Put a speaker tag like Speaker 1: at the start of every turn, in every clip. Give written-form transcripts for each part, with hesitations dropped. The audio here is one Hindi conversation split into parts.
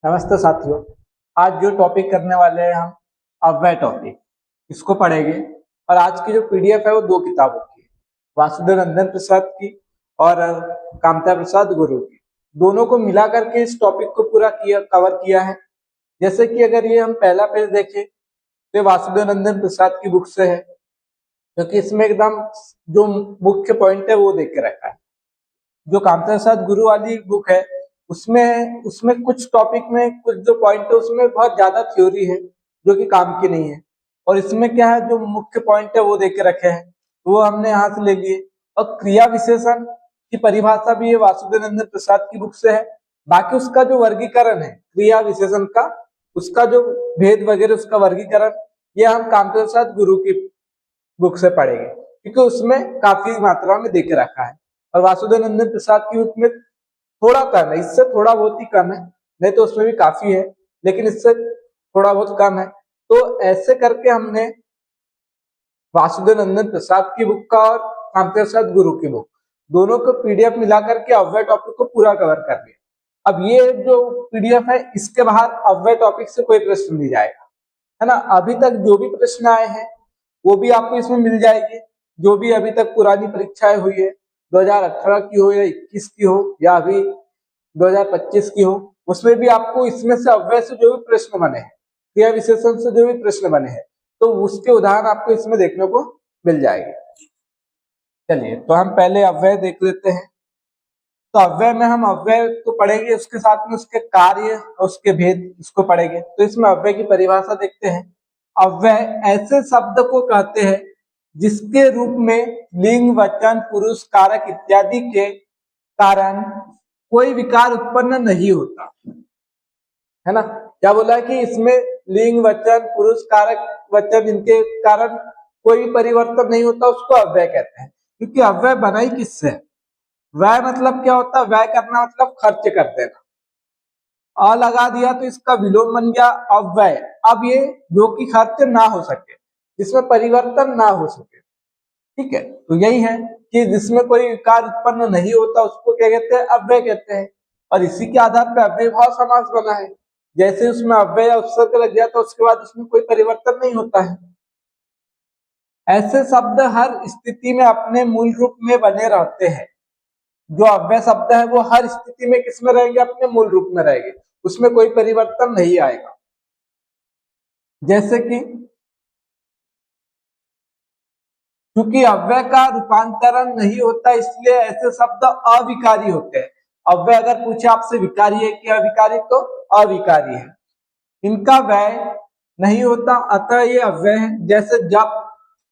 Speaker 1: नमस्ते साथियों। आज जो टॉपिक करने वाले हैं हम अव्यय टॉपिक इसको पढ़ेंगे। और आज की जो पीडीएफ है वो दो किताबों की है, वासुदेव नंदन प्रसाद की और कामता प्रसाद गुरु की। दोनों को मिला करके इस टॉपिक को पूरा कवर किया है। जैसे कि अगर ये हम पहला पेज देखें तो वासुदेव नंदन प्रसाद की बुक से है, क्योंकि इसमें एकदम जो मुख्य पॉइंट है वो देख के रखा है। जो कामता प्रसाद गुरु वाली बुक है उसमें उसमें कुछ टॉपिक में कुछ जो पॉइंट है उसमें बहुत ज्यादा थ्योरी है जो कि काम की नहीं है। और इसमें क्या है, जो मुख्य पॉइंट है वो देख के रखे हैं, तो वो हमने यहाँ से ले लिए। और क्रिया विशेषण की परिभाषा भी ये वासुदेव नंदन प्रसाद की बुक से है। बाकी उसका जो वर्गीकरण है क्रिया विशेषण का, उसका जो भेद वगैरह उसका वर्गीकरण, ये हम कामता प्रसाद गुरु की बुक से पढ़ेंगे, क्योंकि उसमें काफी मात्रा में देख रखा है। और वासुदेव नंदन प्रसाद की बुक में थोड़ा कम है, इससे थोड़ा बहुत ही कम है, नहीं तो उसमें भी काफी है, लेकिन इससे थोड़ा बहुत कम है। तो ऐसे करके हमने वासुदेव नंदन प्रसाद की बुक का और कामता प्रसाद गुरु की बुक दोनों को पीडीएफ मिलाकर के अव्यय टॉपिक को पूरा कवर कर लिया। अब ये जो पीडीएफ है इसके बाहर अव्यय टॉपिक से कोई प्रश्न नहीं जाएगा, है ना। अभी तक जो भी प्रश्न आए हैं वो भी आपको इसमें मिल जाएगी। जो भी अभी तक पुरानी परीक्षाएं हुई है, 2018 की हो या 21 की हो या अभी 2025 की हो, उसमें भी आपको इसमें से अव्यय से जो भी प्रश्न बने हैं, क्रिया विशेषण से जो भी प्रश्न बने हैं, तो उसके उदाहरण आपको इसमें देखने को मिल जाएंगे। चलिए तो हम पहले अव्यय देख लेते हैं। तो अव्यय में हम अव्यय तो पढ़ेंगे, उसके साथ में उसके कार्य और उसके भेद इसको पढ़ेंगे। तो इसमें अव्यय की परिभाषा देखते हैं। अव्यय ऐसे शब्द को कहते हैं जिसके रूप में लिंग, वचन, पुरुष, कारक इत्यादि के कारण कोई विकार उत्पन्न नहीं होता, है ना। क्या बोला है कि इसमें लिंग, वचन, पुरुष, कारक, वचन, इनके कारण कोई परिवर्तन नहीं होता, उसको अव्यय कहते हैं। क्योंकि अव्यय बना ही किससे है? व्यय मतलब क्या होता है? व्यय करना मतलब खर्च कर देना। अ लगा दिया तो इसका विलोम बन गया अव्यय। अब ये जो कि खर्च ना हो सके, जिसमें परिवर्तन ना हो सके, ठीक है, तो यही है कि जिसमें कोई विकार उत्पन्न नहीं होता उसको क्या कहते हैं? अव्यय कहते हैं। और इसी के आधार पर अव्ययभाव समास बना है। जैसे उसमें अव्यय उपसर्ग लग गया तो उसके बाद उसमें कोई परिवर्तन नहीं होता है। ऐसे शब्द हर स्थिति में अपने मूल रूप में बने रहते हैं। जो अव्यय शब्द है वो हर स्थिति में किस में रहेंगे? अपने मूल रूप में रहेंगे, उसमें कोई परिवर्तन नहीं आएगा। जैसे कि क्योंकि अव्यय का रूपांतरण नहीं होता इसलिए ऐसे शब्द अविकारी होते हैं। अव्यय अगर पूछे आपसे विकारी है कि अविकारी, तो अविकारी है। इनका व्यय नहीं होता, अतः ये अव्यय है। जैसे जब,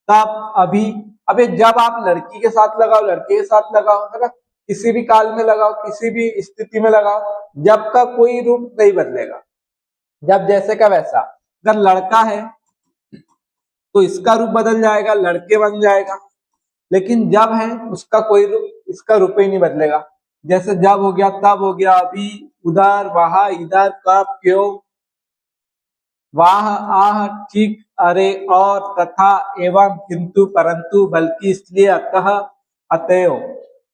Speaker 1: तब, अभी। अबे जब आप लड़की के साथ लगाओ, लड़के के साथ लगाओ, है ना, किसी भी काल में लगाओ, किसी भी स्थिति में लगाओ, जब का कोई रूप नहीं बदलेगा। जब जैसे का वैसा। अगर लड़का है तो इसका रूप बदल जाएगा, लड़के बन जाएगा। लेकिन जब है उसका कोई रूप, इसका रूप ही नहीं बदलेगा। जैसे जब हो गया, तब हो गया, अभी, उधर, वहां, इधर, कब, क्यों, वाह, आह, ठीक, अरे, और, तथा, एवं, किंतु, परंतु, बल्कि, इसलिए, अतः, अतएव,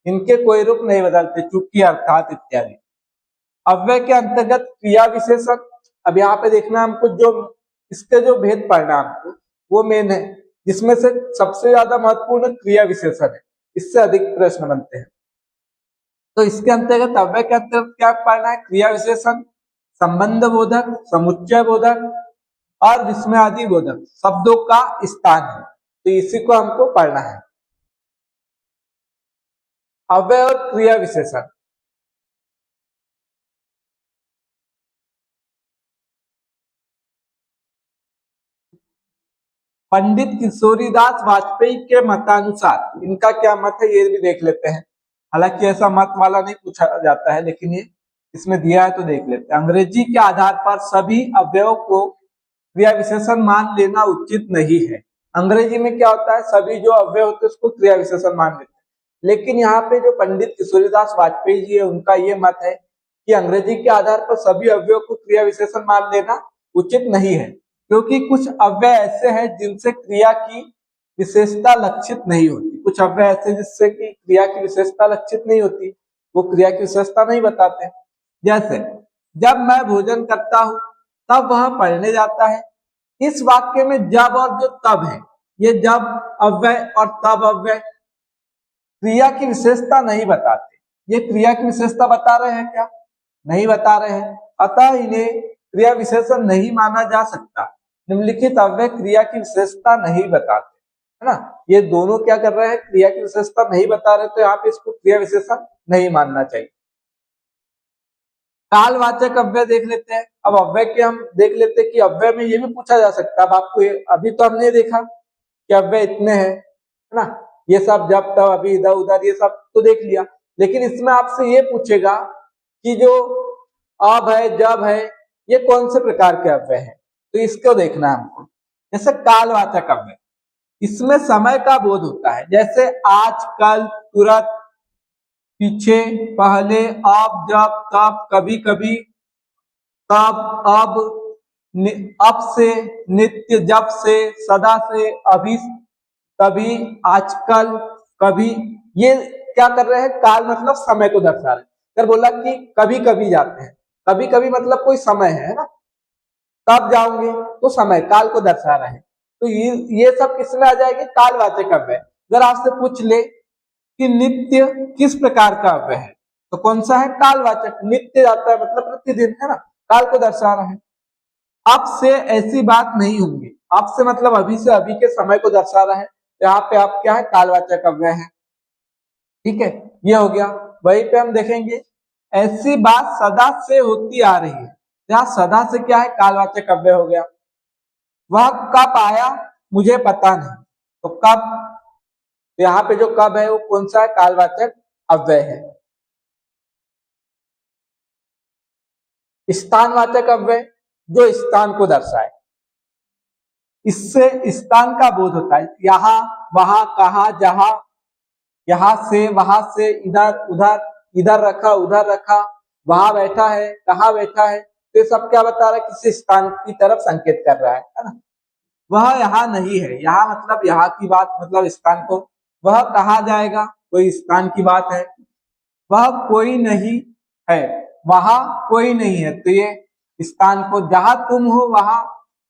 Speaker 1: इनके कोई रूप नहीं बदलते, चूंकि, अर्थात इत्यादि। अव्यय के अंतर्गत क्रिया विशेषण। अब यहाँ पे देखना हमको, जो इसके जो भेद पढ़ना हमको वो मेन है, जिसमें से सबसे ज्यादा महत्वपूर्ण क्रिया विशेषण है, इससे अधिक प्रश्न बनते हैं। तो इसके अंतर्गत अव्यय के अंतर्गत क्या पढ़ना है? क्रिया विशेषण, संबंध बोधक, समुच्चय बोधक और विस्मयादि बोधक शब्दों का स्थान है। तो इसी को हमको पढ़ना है, अव्यय और क्रिया विशेषण। पंडित किशोरीदास वाजपेयी के मतानुसार इनका क्या मत है ये भी देख लेते हैं। हालांकि ऐसा मत वाला नहीं पूछा जाता है, लेकिन ये इसमें दिया है तो देख लेते हैं। अंग्रेजी के आधार पर सभी अवयवों को क्रिया विशेषण मान लेना उचित नहीं है। अंग्रेजी में क्या होता है? सभी जो अव्यय होते हैं उसको क्रिया विशेषण मान लेते हैं। लेकिन यहाँ पे जो पंडित किशोरीदास वाजपेयी जी है उनका ये मत है कि अंग्रेजी के आधार पर सभी अव्ययों को क्रिया विशेषण मान लेना उचित नहीं है, क्योंकि कुछ अव्यय ऐसे हैं जिनसे क्रिया की विशेषता लक्षित नहीं होती। कुछ अव्यय ऐसे जिससे कि क्रिया की विशेषता लक्षित नहीं होती, वो क्रिया की विशेषता नहीं बताते। जैसे जब मैं भोजन करता हूं तब वह पढ़ने जाता है। इस वाक्य में जब और जो तब है, ये जब अव्यय और तब अव्यय क्रिया की विशेषता नहीं बताते। ये क्रिया की विशेषता बता रहे हैं क्या? नहीं बता रहे हैं, अतः इन्हें क्रिया विशेषण नहीं माना जा सकता। निम्नलिखित अव्यय क्रिया की विशेषता नहीं बताते, है ना। ये दोनों क्या कर रहे हैं? क्रिया की विशेषता नहीं बता रहे, तो यहाँ पे इसको क्रिया विशेषण नहीं मानना चाहिए। कालवाचक अव्यय देख लेते हैं। अब अव्यय के हम देख लेते हैं कि अव्यय में ये भी पूछा जा सकता है। अब आपको अभी तो हमने देखा कि अव्यय इतने हैं, है ना, ये सब जब तब अभी इधर उधर ये सब तो देख लिया। लेकिन इसमें आपसे ये पूछेगा कि जो अब है जब है ये कौन से प्रकार के अव्यय है, तो इसको देखना है हमको। जैसे कालवाचक अव्यय, इसमें समय का बोध होता है, जैसे आज, कल, तुरंत, पीछे, पहले, अब, जब, तब, कभी कभी, तब, अब से, नित्य, जब से, सदा से, अभी, कभी, आजकल, कभी। ये क्या कर रहे हैं? काल मतलब समय को दर्शा रहे हैं। अगर बोला कि कभी कभी जाते हैं, कभी कभी मतलब कोई समय है ना, कब जाओगे तो समय, काल को दर्शा रहे हैं। तो ये सब किसमें आ जाएगी? कालवाचक अव्यय। अगर आपसे पूछ ले कि नित्य किस प्रकार का अव्यय है, तो कौन सा है? कालवाचक। नित्य जाता है मतलब प्रतिदिन, है ना, काल को दर्शा रहा है। अब से ऐसी बात नहीं होंगी, अब से मतलब अभी से, अभी के समय को दर्शा रहा है। यहाँ पे आप क्या है? कालवाचक अव्यय है। ठीक है, ये हो गया। वहीं पे हम देखेंगे ऐसी बात सदा से होती आ रही है। यहाँ सदा से क्या है? कालवाचक अव्यय हो गया। वह कब आया मुझे पता नहीं, तो कब, तो यहाँ पे जो कब है वो कौन सा है? कालवाचक अव्यय है। स्थानवाचक अव्यय, जो स्थान को दर्शाए, इससे स्थान का बोध होता है। यहाँ, वहां, कहा, जहां, यहाँ से, वहां से, इधर उधर, इधर रखा, उधर रखा, वहां बैठा है, कहाँ बैठा है, तो ये सब क्या बता रहा है? किसी स्थान की तरफ संकेत कर रहा है ना। वह यहाँ नहीं है, यहाँ मतलब यहाँ की बात, मतलब स्थान को। वह कहा जाएगा, कोई स्थान की बात है। वह कोई नहीं है, वहां कोई नहीं है, तो ये स्थान को। जहां तुम हो वहां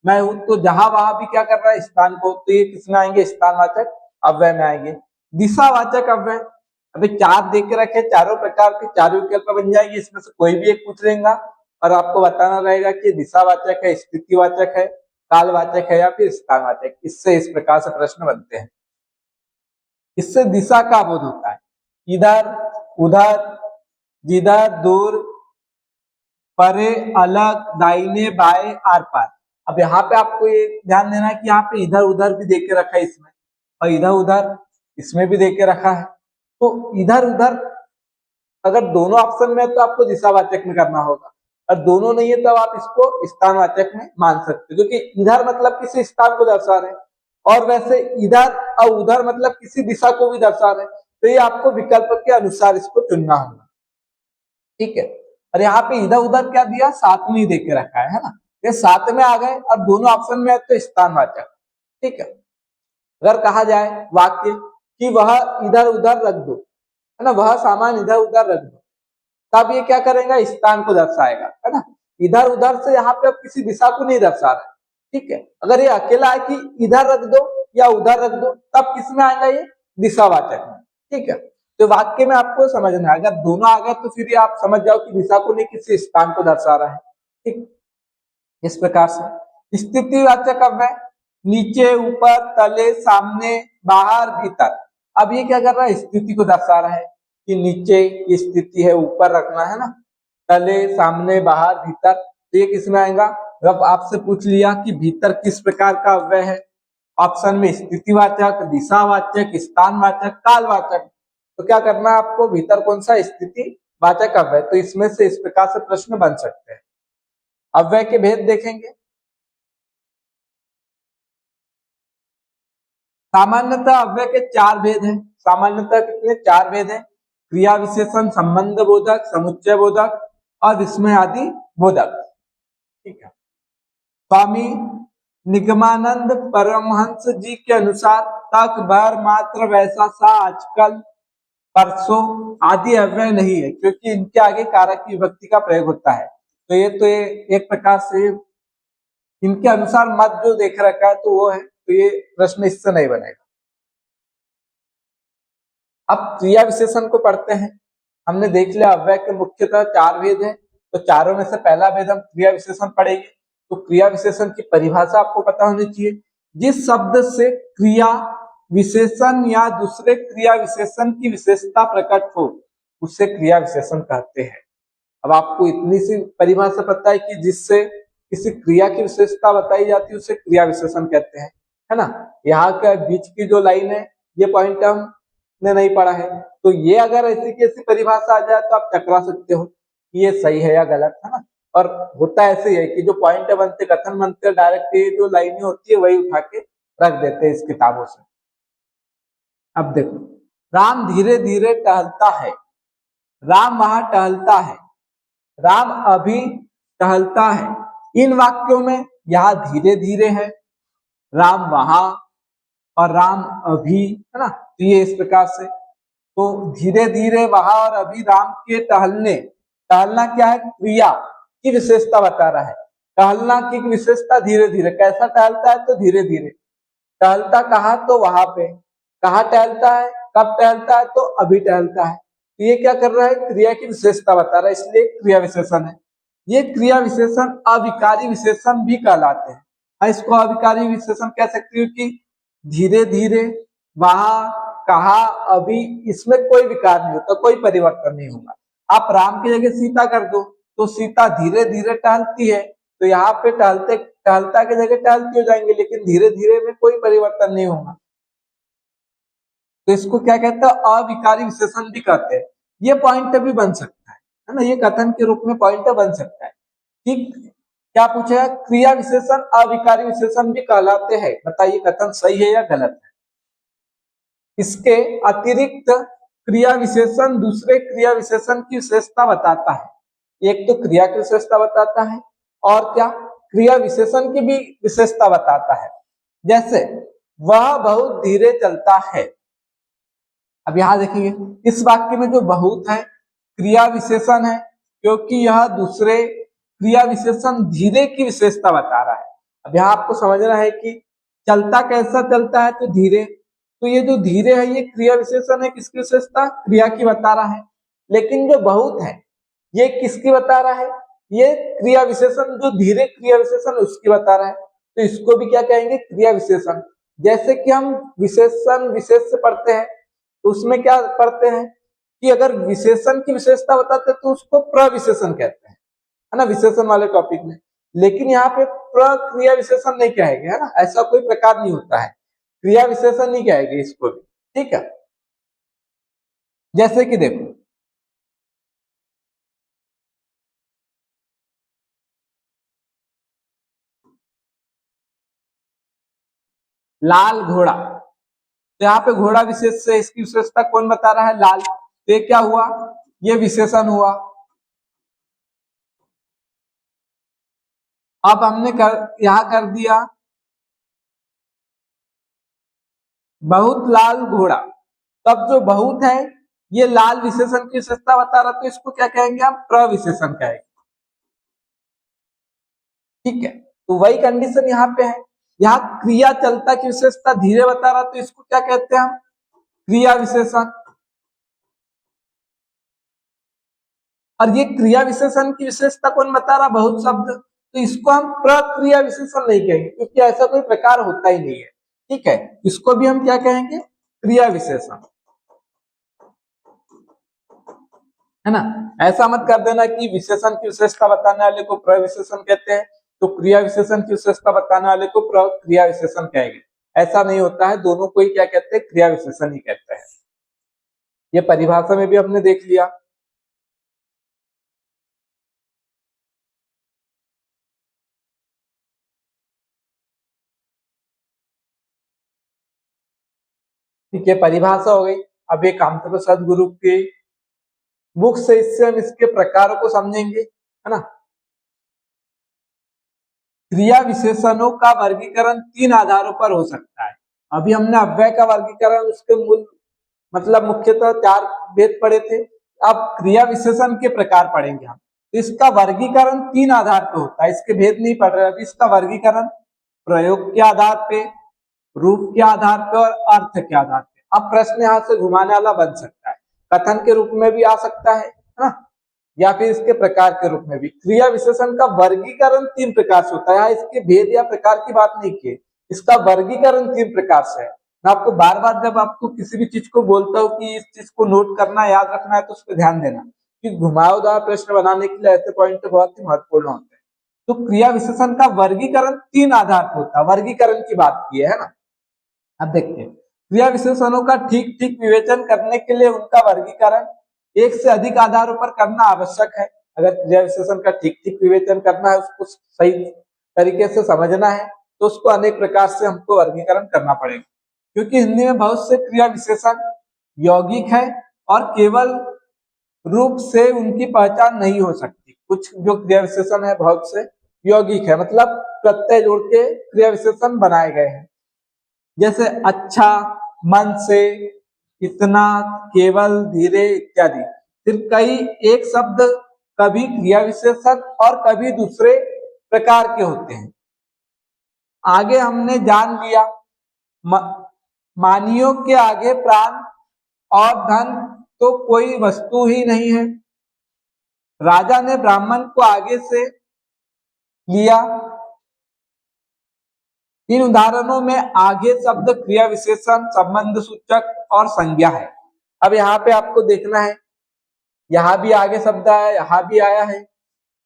Speaker 1: मैं हूं, तो जहां वहां भी क्या कर रहा है? स्थान को, तो ये किसमें आएंगे? स्थानवाचक अव्यय में आएंगे। दिशावाचक अव्यय, अभी चार देख के रखे, चारों प्रकार के चारों विकल्प बन जाएंगे, इसमें से कोई भी एक पूछ लेगा और आपको बताना रहेगा कि दिशावाचक है, स्थितिवाचक है, कालवाचक है या फिर स्थानवाचक। इससे इस प्रकार से प्रश्न बनते हैं। इससे दिशा का बोध होता है, इधर उधर, जिधर, दूर, परे, अलग, दाहिने बाएं, आर पार। अब यहाँ पे आपको ये ध्यान देना है कि यहाँ पे इधर उधर भी देख के रखा है इसमें, और इधर उधर इसमें भी देख के रखा है। तो इधर उधर अगर दोनों ऑप्शन में है तो आपको दिशावाचक में करना होगा, और दोनों नहीं है तब आप इसको स्थानवाचक में मान सकते हो, क्योंकि इधर मतलब किसी स्थान को दर्शा रहे हैं, और वैसे इधर और उधर मतलब किसी दिशा को भी दर्शा रहे हैं। तो ये आपको विकल्प के अनुसार इसको चुनना होगा। ठीक है, और यहाँ पे इधर उधर क्या दिया? साथ में ही देख के रखा है ना। ये साथ में आ गए, अब दोनों ऑप्शन में है तो स्थानवाचक। ठीक है, अगर कहा जाए वाक्य कि वह इधर उधर रख दो, है ना, वह सामान इधर उधर रख दो, तब ये क्या करेगा? स्थान को दर्शाएगा, है ना। इधर उधर से यहाँ पे अब किसी दिशा को नहीं दर्शा रहा है। ठीक है, अगर ये अकेला है कि इधर रख दो या उधर रख दो, तब किस में आएगा? ये दिशावाचक में। ठीक है, तो वाक्य में आपको समझना है, अगर दोनों आ गए तो फिर ये आप समझ जाओ कि दिशा को नहीं, किसी स्थान को दर्शा रहा है। ठीक, इस प्रकार से। स्थितिवाचक अव्यय, नीचे, ऊपर, तले, सामने, बाहर, भीतर। अब ये क्या कर रहा है? स्थिति को दर्शा रहा है कि नीचे की स्थिति है, ऊपर रखना है ना, तले, सामने, बाहर, भीतर। तो ये किसमें आएगा? जब आपसे पूछ लिया कि भीतर किस प्रकार का अव्यय है, ऑप्शन में स्थितिवाचक, दिशावाचक, स्थानवाचक, कालवाचक, तो क्या करना है आपको? भीतर कौन सा? स्थिति वाचक अव्यय। तो इसमें से इस प्रकार से प्रश्न बन सकते हैं। अव्यय के भेद देखेंगे। सामान्यतः अव्यय के चार भेद हैं। सामान्यतः कितने? चार भेद हैं। क्रिया विशेषण, संबंध बोधक, समुच्चय बोधक और विस्मय आदि बोधक। ठीक है, स्वामी निगमानंद परमहंस जी के अनुसार तक, भर, मात्र, वैसा, सा, आजकल, परसों आदि अव्यय नहीं है, क्योंकि इनके आगे कारक की विभक्ति का प्रयोग होता है। तो ये एक प्रकार से इनके अनुसार मत जो देख रखा है तो वो है, तो ये प्रश्न इससे नहीं बनेगा। अब क्रिया विशेषण को पढ़ते हैं। हमने देख लिया अव्यय के मुख्यतः 4 भेद है, तो चारों में से पहला भेद हम क्रिया विशेषण पढ़ेंगे। तो क्रिया विशेषण की परिभाषा आपको पता होनी चाहिए। जिस शब्द से क्रिया विशेषण या दूसरे क्रिया विशेषण की विशेषता प्रकट हो उसे क्रिया विशेषण कहते हैं। अब आपको इतनी सी परिभाषा पता है कि जिससे किसी क्रिया की विशेषता बताई जाती है उसे क्रिया विशेषण कहते हैं, है ना। यहाँ का बीच की जो लाइन है ये पॉइंट हमने नहीं पढ़ा है, तो ये अगर ऐसी की ऐसी परिभाषा आ जाए तो आप टकरा सकते हो कि ये सही है या गलत, है ना। और होता ऐसे ही है कि जो पॉइंट बनते कथन बनते डायरेक्ट ये जो लाइनें होती है वही उठा के रख देते हैं इस किताबों से। अब देखो, राम धीरे धीरे टहलता है, राम वहां टहलता है, राम अभी टहलता है। इन वाक्यों में यहाँ धीरे धीरे है, राम वहां और राम अभी, है ना। तो ये इस प्रकार से, तो धीरे धीरे वहां और अभी राम के टहलने, टहलना क्या है, क्रिया की विशेषता बता रहा है। टहलना की विशेषता धीरे धीरे, कैसा टहलता है तो धीरे धीरे टहलता, कहा तो वहां पे, कहा टहलता है, कब टहलता है तो अभी टहलता है। तो ये क्या कर रहा है, क्रिया की विशेषता बता रहा है, इसलिए क्रिया विशेषण है। ये क्रिया विशेषण अविकारी विशेषण भी कहलाते हैं। इसको अविकारी विशेषण कह सकती हूँ कि धीरे धीरे, वहां, कहा, अभी, इसमें कोई विकार नहीं होता, कोई परिवर्तन नहीं होगा। आप राम की जगह सीता कर दो तो सीता धीरे धीरे टहलती है, तो यहाँ पे टहलते टहलता की जगह टहलती हो जाएंगे, लेकिन धीरे धीरे में कोई परिवर्तन नहीं होगा। तो इसको क्या कहते हैं, अविकारी विशेषण भी कहते हैं। ये पॉइंट भी बन सकता है ना, ये कथन के रूप में पॉइंट बन सकता है कि क्या पूछा, क्रिया विशेषण अविकारी विशेषण भी कहलाते हैं। बताइए कथन सही है या गलत है। इसके अतिरिक्त क्रिया विशेषण दूसरे क्रिया विशेषण की विशेषता बताता है। एक तो क्रिया की विशेषता बताता है और क्या, क्रिया विशेषण की भी विशेषता बताता है। जैसे वह बहुत धीरे चलता है। अब यहां देखिए, इस वाक्य में जो बहुत है क्रिया विशेषण है, क्योंकि यह दूसरे क्रिया विशेषण धीरे की विशेषता बता रहा है। अब यहाँ आपको समझना है कि चलता कैसा चलता है तो धीरे, तो ये जो धीरे है ये क्रिया विशेषण है, किसकी विशेषता, क्रिया की बता रहा है। लेकिन जो बहुत है ये किसकी बता रहा है, ये क्रिया विशेषण, जो धीरे क्रिया विशेषण उसकी बता रहा है। तो इसको भी क्या कहेंगे, क्रिया विशेषण। जैसे कि हम विशेषण विशेष से पढ़ते हैं तो उसमें क्या पढ़ते हैं कि अगर विशेषण की विशेषता बताते हैं तो उसको प्रविशेषण कहते हैं, है ना, विशेषण वाले टॉपिक में। लेकिन यहाँ पे प्रक्रिया विशेषण नहीं कहेंगे, है ना, ऐसा कोई प्रकार नहीं होता है, क्रिया विशेषण नहीं कहेंगे इसको भी, ठीक है। जैसे कि देखो, लाल घोड़ा, तो यहाँ पे घोड़ा विशेष से इसकी विशेषता कौन बता रहा है, लाल। तो ये क्या हुआ, ये विशेषण हुआ। अब हमने यहां कर दिया बहुत लाल घोड़ा, तब जो बहुत है ये लाल विशेषण की विशेषता बता रहा, तो इसको क्या कहेंगे, हम प्रविशेषण कहेंगे, ठीक है। तो वही कंडीशन यहाँ पे है। यहाँ क्रिया चलता की विशेषता धीरे बता रहा, तो इसको क्या कहते हैं हम, क्रिया विशेषण। और ये क्रिया विशेषण की विशेषता कौन बता रहा, बहुत शब्द, तो इसको हम प्रक्रिया विशेषण नहीं कहेंगे, क्योंकि ऐसा कोई प्रकार होता ही नहीं है, ठीक है। इसको भी हम क्या कहेंगे, क्रिया विशेषण, है ना। ऐसा मत कर देना कि विशेषण की विशेषता बताने वाले को प्रविशेषण कहते हैं तो क्रिया विशेषण की विशेषता बताने वाले को प्रक्रिया विशेषण कहेंगे, ऐसा नहीं होता है। दोनों को ही क्या कहते हैं, क्रिया विशेषण ही कहते हैं। ये परिभाषा में भी हमने देख लिया। ठीक है, परिभाषा हो गई। अब ये कामता प्रसाद गुरु के बुक से इससे हम इसके प्रकारों को समझेंगे, है ना। क्रिया विशेषणों का वर्गीकरण 3 आधारों पर हो सकता है। अभी हमने अव्यय का वर्गीकरण उसके मूल मतलब मुख्यतः 4 भेद पढ़े थे। अब क्रिया विशेषण के प्रकार पढ़ेंगे हम। तो इसका वर्गीकरण 3 आधार पे होता है। इसके भेद नहीं पढ़ रहे अभी। इसका वर्गीकरण प्रयोग के आधार पे, रूप के आधार पे और अर्थ के आधार पे। अब प्रश्न यहाँ से घुमाने वाला बन सकता है, कथन के रूप में भी आ सकता है ना, या फिर इसके प्रकार के रूप में भी। क्रिया विशेषण का वर्गीकरण 3 प्रकार से होता है। इसके भेद या प्रकार की बात नहीं की, इसका वर्गीकरण 3 प्रकार से है। मैं आपको बार बार जब आपको किसी भी चीज को बोलता हूँ कि इस चीज को नोट करना, याद रखना है, तो उस पर ध्यान देना कि घुमावदार प्रश्न बनाने के लिए ऐसे पॉइंट बहुत ही महत्वपूर्ण होते हैं। तो क्रिया विशेषण का वर्गीकरण 3 आधार पर होता है। वर्गीकरण की बात की है ना। अब देखते हैं क्रिया विशेषणों का ठीक ठीक विवेचन करने के लिए उनका वर्गीकरण एक से अधिक आधारों पर करना आवश्यक है। अगर क्रिया विशेषण का ठीक ठीक विवेचन करना है, उसको सही तरीके से समझना है, तो उसको अनेक प्रकार से हमको वर्गीकरण करना पड़ेगा। क्योंकि हिंदी में बहुत से क्रिया विशेषण यौगिक है और केवल रूप से उनकी पहचान नहीं हो सकती। कुछ जो क्रिया विशेषण है बहुत से यौगिक है, मतलब प्रत्यय जोड़ के क्रिया विशेषण बनाए गए हैं। जैसे अच्छा, मन से, इतना, केवल, धीरे इत्यादि। फिर कई एक शब्द कभी क्रिया विशेषण और कभी दूसरे प्रकार के होते हैं। आगे हमने जान लिया मानियों के आगे प्राण और धन तो कोई वस्तु ही नहीं है। राजा ने ब्राह्मण को आगे से लिया। इन उदाहरणों में आगे शब्द क्रिया विशेषण, संबंध सूचक और संज्ञा है। अब यहाँ पे आपको देखना है, यहाँ भी आगे शब्द आया, यहाँ भी आया है,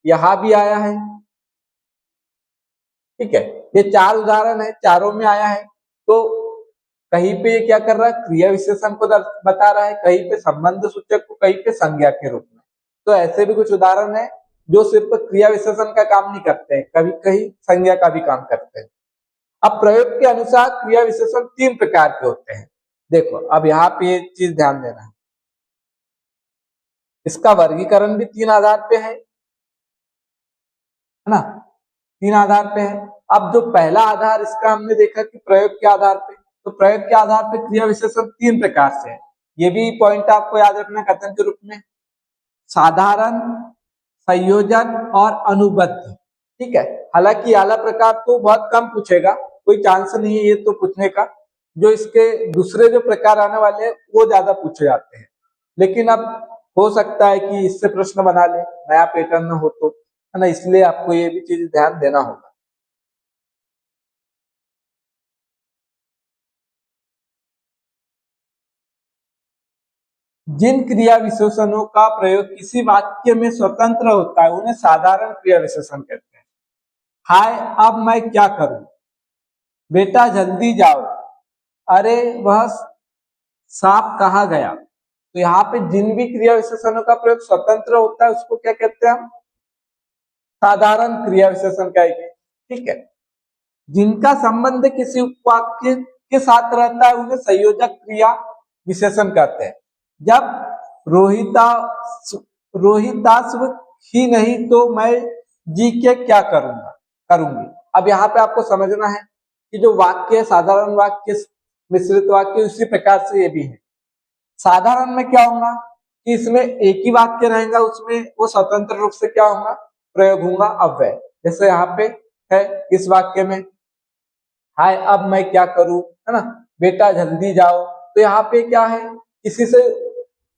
Speaker 1: यहाँ भी आया है। ठीक है, ये 4 उदाहरण है, चारों में आया है। तो कहीं पे क्या कर रहा है, क्रिया विशेषण को बता रहा है, कहीं पे संबंध सूचक को, कहीं पे संज्ञा के रूप में। तो ऐसे भी कुछ उदाहरण है जो सिर्फ क्रिया विशेषण का काम नहीं करते हैं, कभी कहीं संज्ञा का भी काम करते हैं। अब प्रयोग के अनुसार क्रिया विशेषण 3 प्रकार के होते हैं। देखो अब यहाँ पे ये चीज ध्यान देना है, इसका वर्गीकरण भी 3 आधार पे है ना, 3 आधार पे है। अब जो पहला आधार इसका हमने देखा कि प्रयोग के आधार पे, तो प्रयोग के आधार पे क्रिया विशेषण 3 प्रकार से है। ये भी पॉइंट आपको याद रखना कथन के रूप में, साधारण, संयोजन और अनुबद्ध। ठीक है, हालांकि आला प्रकार तो बहुत कम पूछेगा, कोई चांस नहीं है ये तो पूछने का। जो इसके दूसरे जो प्रकार आने वाले हैं वो ज्यादा पूछे जाते हैं, लेकिन अब हो सकता है कि इससे प्रश्न बना ले, नया पैटर्न हो तो, है ना, इसलिए आपको ये भी चीज ध्यान देना होगा। जिन क्रिया विशेषणों का प्रयोग किसी वाक्य में स्वतंत्र होता है उन्हें साधारण क्रिया विशेषण कहते हैं। हाय अब मैं क्या करूं, बेटा जल्दी जाओ, अरे वह सांप कहाँ गया। तो यहाँ पे जिन भी क्रिया विशेषणों का प्रयोग स्वतंत्र होता है उसको क्या कहते हैं हम, साधारण क्रिया विशेषण कहेंगे। ठीक है, जिनका संबंध किसी उपवाक्य के साथ रहता है उन्हें संयोजक क्रिया विशेषण कहते हैं। जब रोहिता रोहिताश्व ही नहीं तो मैं जी के क्या करूंगी। अब यहाँ पे आपको समझना है कि जो वाक्य है, साधारण वाक्य, मिश्रित वाक्य, उसी प्रकार से ये भी है। साधारण में क्या होगा कि इसमें एक ही वाक्य रहेगा, उसमें वो स्वतंत्र रूप से क्या होगा, प्रयोग होगा अव्यय। जैसे यहाँ पे है इस वाक्य में, हाय अब मैं क्या करूं, है ना, बेटा जल्दी जाओ। तो यहाँ पे क्या है, किसी से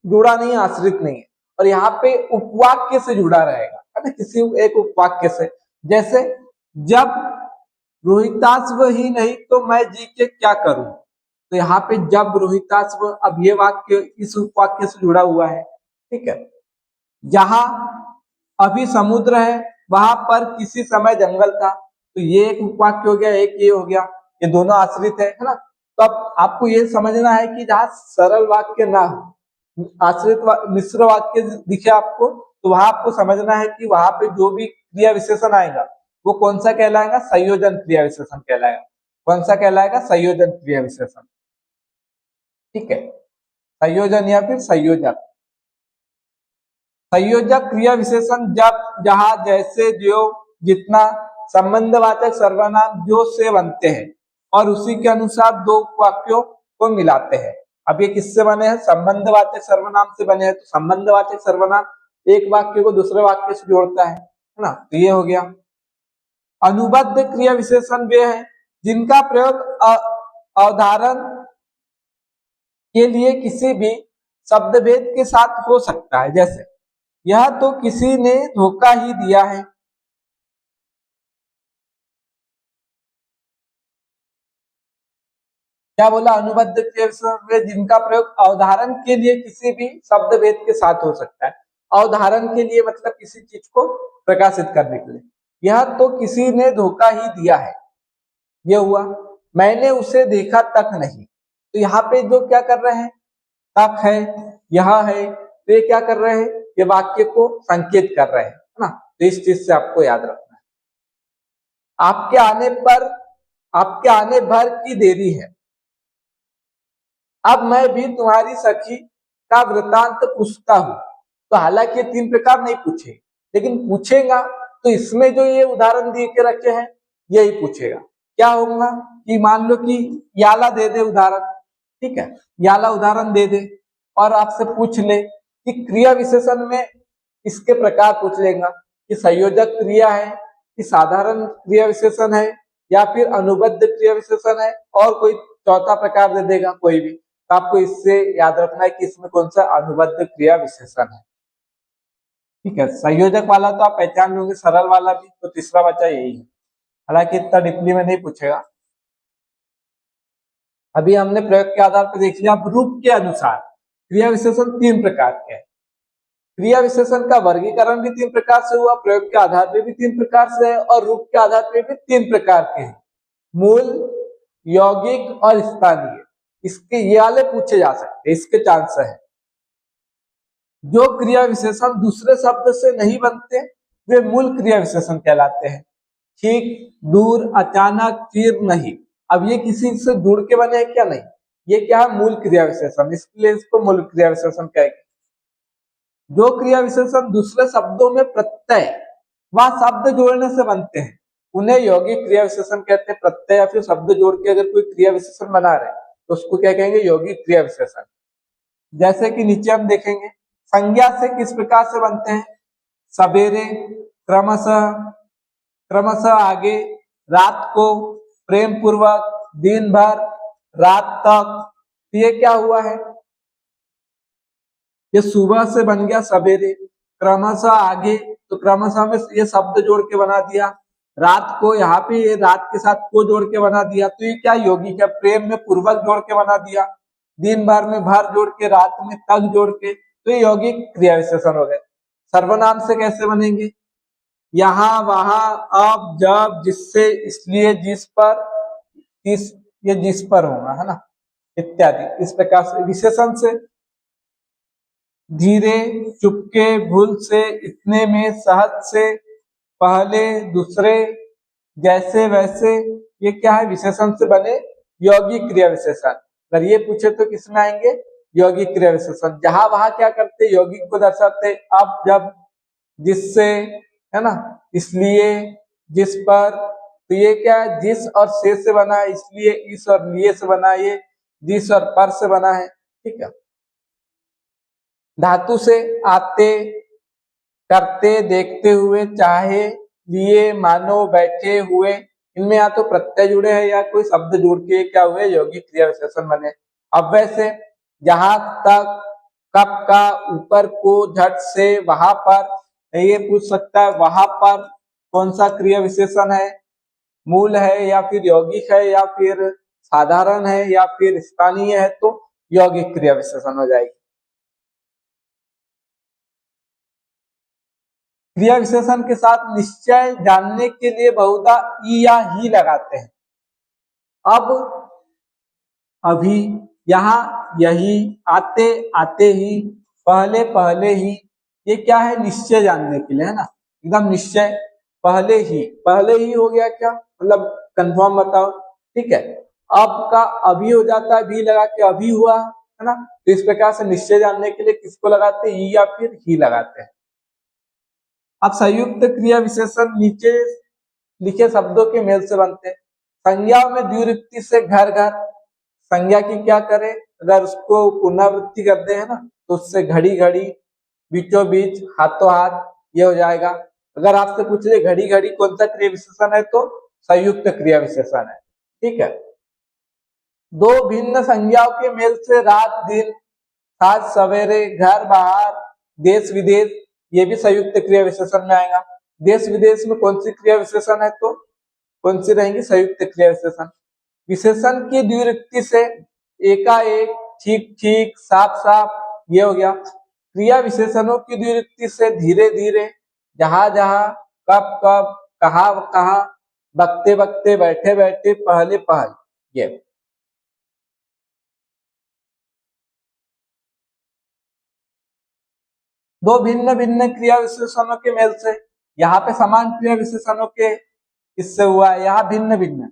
Speaker 1: जुड़ा नहीं, आश्रित नहीं है, और यहाँ पे उपवाक्य से जुड़ा रहेगा, है ना, किसी एक उपवाक्य से। जैसे जब रोहिताश्व ही नहीं तो मैं जी के क्या करूं। तो यहाँ पे जब रोहिताश्व, अब ये वाक्य इस उपवाक्य से जुड़ा हुआ है। ठीक है, जहां अभी समुद्र है वहां पर किसी समय जंगल था। तो ये एक उपवाक्य हो गया, एक ये हो गया, ये दोनों आश्रित है ना। तो अब आपको ये समझना है कि जहां सरल वाक्य ना हो, आश्रित मिश्र वाक्य दिखे आपको, तो वहां आपको समझना है कि वहां पे जो भी क्रिया विशेषण आएगा वो कौन सा कहलाएगा, संयोजन क्रिया विशेषण कहलाएगा। कौन सा कहलाएगा, संयोजन क्रिया विशेषण। ठीक है, संयोजन या फिर संयोजक। संयोजक क्रिया विशेषण जब जहां जैसे जो जितना संबंधवाचक सर्वनाम जो से बनते हैं और उसी के अनुसार दो वाक्यों को मिलाते हैं। अब ये किससे बने हैं, संबंधवाचक सर्वनाम से बने हैं। तो संबंधवाचक सर्वनाम एक वाक्य को दूसरे वाक्य से जोड़ता है ना। तो ये हो गया। अनुबद्ध क्रिया विशेषण वे हैं जिनका प्रयोग अवधारण के लिए किसी भी शब्द भेद के साथ हो सकता है। जैसे यह तो किसी ने धोखा ही दिया है। क्या बोला? अनुबद्ध क्रिया विशेषण वे जिनका प्रयोग अवधारण के लिए किसी भी शब्द भेद के साथ हो सकता है। अवधारण के लिए मतलब किसी चीज को प्रकाशित करने के लिए। यह तो किसी ने धोखा ही दिया है, यह हुआ। मैंने उसे देखा तक नहीं, तो यहाँ पे जो क्या कर रहे हैं, तक है, यह है, तो ये क्या कर रहे हैं, ये वाक्य को संकेत कर रहे हैं ना। तो इस चीज से आपको याद रखना है। आपके आने भर की देरी है। अब मैं भी तुम्हारी सखी का वृतांत पूछता हूं। तो हालांकि ये 3 प्रकार नहीं पूछे, लेकिन पूछेगा तो इसमें जो ये उदाहरण दिए के रखे हैं यही पूछेगा। क्या होगा कि मान लो कि याला दे दे उदाहरण, ठीक है, याला उदाहरण दे दे और आपसे पूछ ले कि क्रिया विशेषण में इसके प्रकार पूछ लेगा कि संयोजक क्रिया है, कि साधारण क्रिया विशेषण है, या फिर अनुबद्ध क्रिया विशेषण है, और कोई चौथा प्रकार दे देगा कोई भी। तो आपको इससे याद रखना है कि इसमें कौन सा अनुबद्ध क्रिया विशेषण है। ठीक है, संयोजक वाला तो आप पहचान लोगे, सरल वाला भी, तो तीसरा बचा यही है। हालांकि इतना डीपली में नहीं पूछेगा। अभी हमने प्रयोग के आधार पर देख लिया। अब रूप के अनुसार क्रिया विशेषण 3 प्रकार के हैं। क्रिया विशेषण का वर्गीकरण भी 3 प्रकार से हुआ, प्रयोग के आधार पे भी 3 प्रकार से है, और रूप के आधार पे भी 3 प्रकार के हैं, मूल, यौगिक और स्थानीय। इसके ये वाले पूछे जा सकते हैं, इसके चांस है। जो क्रिया विशेषण दूसरे शब्द से नहीं बनते वे मूल क्रिया विशेषण कहलाते हैं। ठीक, दूर, अचानक, फिर, नहीं। अब ये किसी से जुड़ के बने हैं क्या? नहीं, ये क्या है, मूल क्रिया विशेषण, इसलिए इसको मूल क्रिया विशेषण कहेंगे। जो क्रिया विशेषण दूसरे शब्दों में प्रत्यय व शब्द जोड़ने से बनते हैं उन्हें यौगिक क्रिया विशेषण कहते हैं। प्रत्यय या फिर शब्द जोड़ के अगर कोई क्रिया विशेषण बना रहे तो उसको क्या कहेंगे? यौगिक क्रिया विशेषण। जैसे कि नीचे हम देखेंगे, संज्ञा से किस प्रकार से बनते हैं? सवेरे, क्रमशः, क्रमशः आगे, रात को, प्रेम पूर्वक, दिन भर, रात तक। तो ये क्या हुआ है? ये सुबह से बन गया सवेरे, क्रमशः आगे, तो क्रमशः में ये शब्द जोड़ के बना दिया। रात को, यहाँ पे ये रात के साथ को जोड़ के बना दिया, तो ये क्या यौगिक है? प्रेम में पूर्वक जोड़ के बना दिया, दिन भर में भर जोड़ के, रात में तक जोड़ के, तो ये यौगिक क्रिया विशेषण हो गए। सर्वनाम से कैसे बनेंगे? यहाँ, वहां, अब, जब, जिससे, इसलिए, जिस पर, इस, ये जिस पर होगा, है ना, इत्यादि। इस प्रकार से विशेषण से धीरे, चुपके, भूल से, इतने में, सहज से, पहले, दूसरे, जैसे, वैसे, ये क्या है? विशेषण से बने यौगिक क्रिया विशेषण। अगर ये पूछे तो किसमें आएंगे? यौगिक क्रिया विशेषण। जहां वहां क्या करते? यौगिक को दर्शाते, अब, जब, जिससे, है ना, इसलिए, जिस पर। तो ये क्या है? जिस और से बना है, इसलिए, इस और लिए से बना है, ये जिस और पर से बना है। ठीक है, धातु से आते, करते, देखते हुए, चाहे, लिए, मानो, बैठे हुए, इनमें या तो प्रत्यय जुड़े हैं या कोई शब्द जुड़ के क्या हुए? यौगिक क्रिया विशेषण बने। अब वैसे जहां तक, कब का, ऊपर को, झट से, वहां पर। ये पूछ सकता है वहां पर कौन सा क्रिया विशेषण है? मूल है या फिर यौगिक है या फिर साधारण है या फिर स्थानीय है? तो यौगिक क्रिया विशेषण हो जाएगी। क्रिया विशेषण के साथ निश्चय जानने के लिए बहुधा ई या ही लगाते हैं। अब, अभी, यहाँ, यही, आते, आते ही, पहले, पहले ही, ये क्या है? निश्चय जानने के लिए, है ना, एकदम निश्चय। पहले ही हो गया क्या? मतलब कंफर्म बताओ। ठीक है, अब का अभी हो जाता है, भी लगा के अभी हुआ, है ना। तो इस प्रकार से निश्चय जानने के लिए किसको लगाते हैं? ई या फिर ही लगाते हैं। अब संयुक्त क्रिया विशेषण नीचे लिखे शब्दों के मेल से बनते हैं। संज्ञा में द्विरुक्ति से घर घर, संज्ञा की क्या करें? अगर उसको पुनरावृत्ति करते हैं ना तो उससे घड़ी घड़ी, बीचों बीच, हाथों हाथ, ये हो जाएगा। अगर आपसे पूछ ले घड़ी घड़ी कौन सा क्रिया विशेषण है, तो संयुक्त क्रिया विशेषण है। ठीक है। दो भिन्न संज्ञाओं के मेल से रात दिन, साज सवेरे, घर बाहर, देश विदेश, ये भी संयुक्त क्रिया विशेषण में आएगा। देश विदेश में कौन सी क्रिया विशेषण है, तो कौन सी रहेंगी, संयुक्त क्रिया विशेषण। विशेषण की द्विरुक्ति से एकाएक, ठीक ठीक, साफ साफ, ये हो गया। क्रिया विशेषणों की द्विरुक्ति से धीरे धीरे, जहां जहां, कब कब, कहां कहां, बकते बकते, बैठे बैठे, पहले पहल, ये। दो भिन्न भिन्न क्रिया विशेषणों के मेल से, यहाँ पे समान क्रिया विशेषणों के इससे हुआ है, यहाँ भिन्न भिन्न,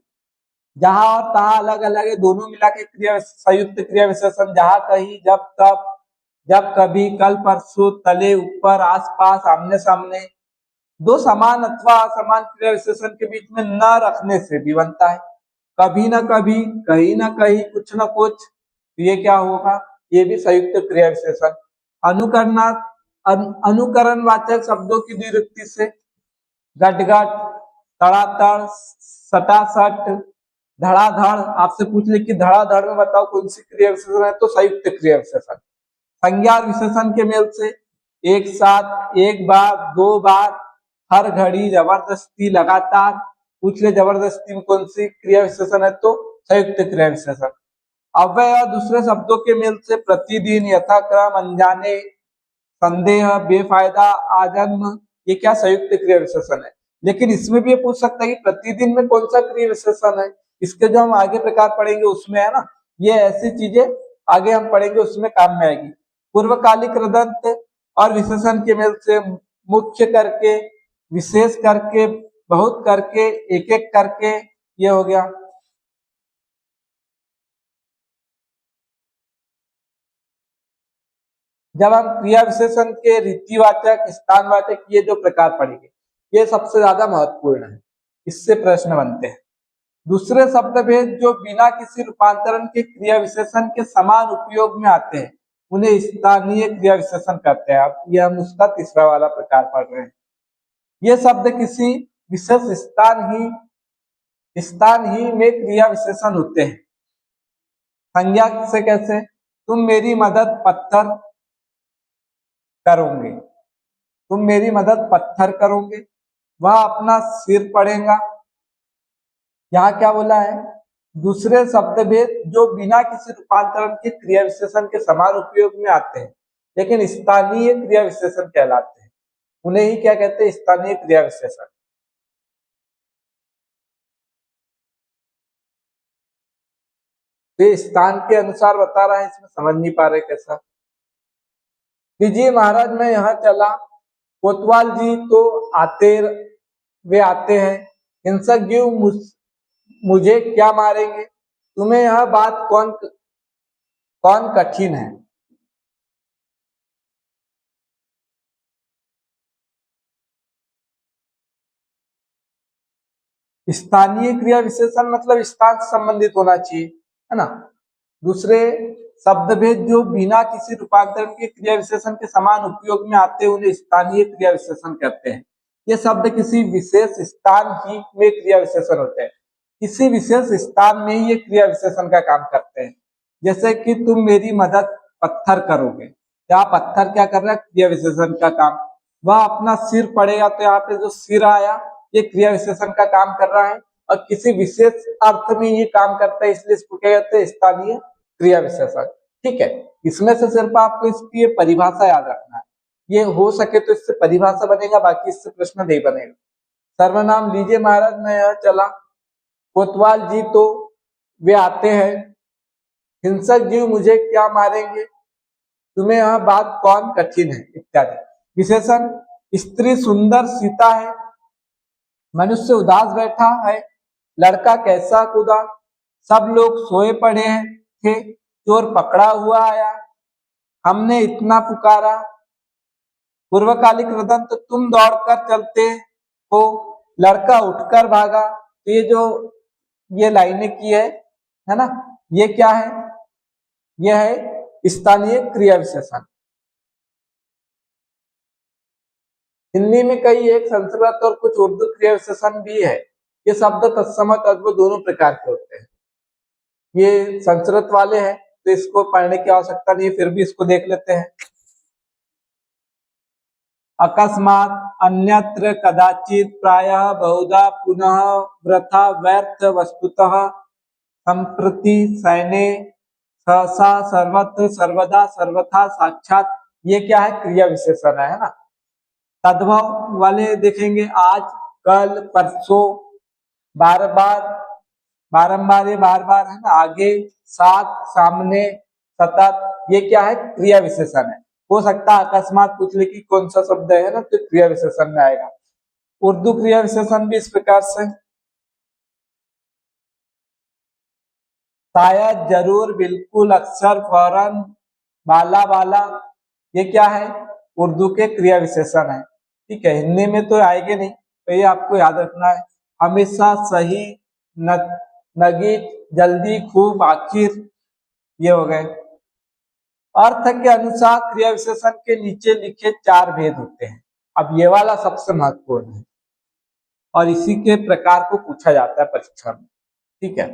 Speaker 1: जहां और तहां अलग अलग है, दोनों मिला के क्रिया संयुक्त क्रिया विशेषण। जहां कहीं, जब तब, जब कभी, कल परसों, तले ऊपर, आस पास, आमने सामने। दो समान अथवा असमान क्रिया विशेषण के बीच में न रखने से भी बनता है, कभी ना कभी, कहीं ना कहीं, कुछ ना कुछ, तो ये क्या होगा, ये भी संयुक्त क्रिया विशेषण। अनुकरणा अनुकरण वाचक शब्दों की द्विरुक्ति से गटगट, तड़ातड़, सटासट, धड़ाधड़। आपसे पूछ ले कि धड़ाधड़ में बताओ कौन सी क्रिया विशेषण है, तो संयुक्त क्रिया विशेषण। संज्ञा विशेषण के मेल से एक साथ, एक बार, दो बार, हर घड़ी, जबरदस्ती, लगातार। पूछ ले जबरदस्ती में कौन सी क्रिया विशेषण है, तो संयुक्त क्रिया विशेषण। अव्यय और दूसरे शब्दों के मेल से प्रतिदिन, यथाक्रम, अनजाने, संदेह, बेफायदा, आजन्म, ये क्या संयुक्त क्रिया विशेषण है। लेकिन इसमें भी ये पूछ सकता है कि प्रतिदिन में कौन सा क्रिया विशेषण है। इसके जो हम आगे प्रकार पढ़ेंगे उसमें, है ना, ये ऐसी चीजें आगे हम पढ़ेंगे उसमें काम में आएगी। पूर्वकालिक कृदंत और विशेषण के मेल से मुख्य करके, विशेष करके, बहुत करके, एक एक करके, ये हो गया। जब हम क्रिया विशेषण के रीतिवाचक, स्थानवाचक, ये जो प्रकार पढ़ेंगे, ये सबसे ज्यादा महत्वपूर्ण है, इससे प्रश्न बनते हैं। दूसरे शब्द भेद जो बिना किसी रूपांतरण के क्रिया विशेषण के समान उपयोग में आते हैं, उन्हें स्थानीय क्रिया विशेषण कहते हैं। अब ये हम उसका तीसरा वाला प्रकार पढ़ रहे हैं। ये शब्द किसी विशेष स्थान ही में क्रिया विशेषण होते हैं। संज्ञा से कैसे, तुम मेरी मदद पत्थर करोगे, तुम मेरी मदद पत्थर करोगे, वह अपना सिर पड़ेगा। यहाँ क्या बोला है, दूसरे शब्द भेद जो बिना किसी रूपांतरण के क्रिया विशेषण के समान उपयोग में आते हैं, लेकिन स्थानीय क्रिया विशेषण कहलाते हैं। उन्हें ही क्या कहते हैं, स्थानीय क्रिया विशेषण। तो स्थान के अनुसार बता रहा है, इसमें समझ नहीं पा रहे कैसा। लीजिए महाराज, मैं यहाँ चला, कोतवाल जी तो आते, वे आते हैं। हिंसक जीव मुझे क्या मारेंगे, तुम्हें यह बात कौन कौन कठिन है। स्थानीय क्रिया विशेषण मतलब स्थान से संबंधित होना चाहिए, है ना। दूसरे शब्द भेद जो बिना किसी रूपांतरण के क्रिया विशेषण के समान उपयोग में आते हैं, उन्हें स्थानीय क्रिया विशेषण कहते हैं। ये शब्द किसी विशेष स्थान ही में क्रिया विशेषण होते हैं, किसी विशेष स्थान में ही ये क्रिया विशेषण का काम करते हैं। जैसे कि तुम मेरी मदद पत्थर करोगे, यहाँ पत्थर क्या कर रहा है, क्रिया विशेषण का काम। वह अपना सिर पड़ेगा, तो यहाँ पे जो सिर आया, ये क्रिया विशेषण का काम कर रहा है, और किसी विशेष अर्थ में ये काम करता है, इसलिए इसको क्या कहते हैं, स्थानीय क्रिया विशेषण। ठीक है। इसमें से सिर्फ आपको इसकी परिभाषा याद रखना है, ये हो सके तो इससे परिभाषा बनेगा, बाकी इससे प्रश्न नहीं बनेगा। सर्वनाम लीजिए महाराज, मैं यहाँ चला, कोतवाल जी तो वे आते हैं, हिंसक जीव मुझे क्या मारेंगे, तुम्हें यह बात कौन कठिन है, इत्यादि। विशेषण, स्त्री सुंदर सीता है, मनुष्य उदास बैठा है, लड़का कैसा कूदा, सब लोग सोए पड़े थे, चोर पकड़ा हुआ आया, हमने इतना पुकारा। पूर्वकालिक रुदंत, तुम दौड़कर चलते हो, लड़का उठकर भागा। तो ये जो ये लाइनें की है ना, ये क्या है, ये है स्थानीय क्रिया विशेषण। हिंदी में कई एक संस्कृत और कुछ उर्दू क्रिया विशेषण भी है। ये शब्द तत्सम तद्भव दोनों प्रकार के होते हैं। ये संस्कृत वाले हैं तो इसको पढ़ने की आवश्यकता नहीं है, फिर भी इसको देख लेते हैं। अकस्मात, अन्यत्र, कदाचित, प्रायः, बहुधा, पुनः, वृथा, व्यर्थ, वस्तुतः, संप्रति, सैने, सहसा, सर्वत्र, सर्वदा, सर्वथा, साक्षात, ये क्या है? क्रिया विशेषण है ना। तद्भव वाले देखेंगे आज, कल, परसों, बार बार, बारंबार, ये बार बार है ना। आगे, साथ, सामने, सतत, ये क्या है? क्रिया विशेषण है। हो सकता है अकस्मात पूछ ले कि कौन सा शब्द है ना, तो क्रिया विशेषण में आएगा। उर्दू क्रिया विशेषण भी इस प्रकार से, शायद, जरूर, बिल्कुल, अक्सर, फौरन, बाला बाला, ये क्या है? उर्दू के क्रिया विशेषण है। ठीक है, हिंदी में तो आएंगे नहीं, तो ये आपको याद रखना है। हमेशा, सही, नगीच, जल्दी, खूब, आखिर, ये हो गए। अर्थ के अनुसार क्रिया विशेषण के नीचे लिखे 4 भेद होते हैं। अब ये वाला सबसे महत्वपूर्ण है और इसी के प्रकार को पूछा जाता है परीक्षा में। ठीक है,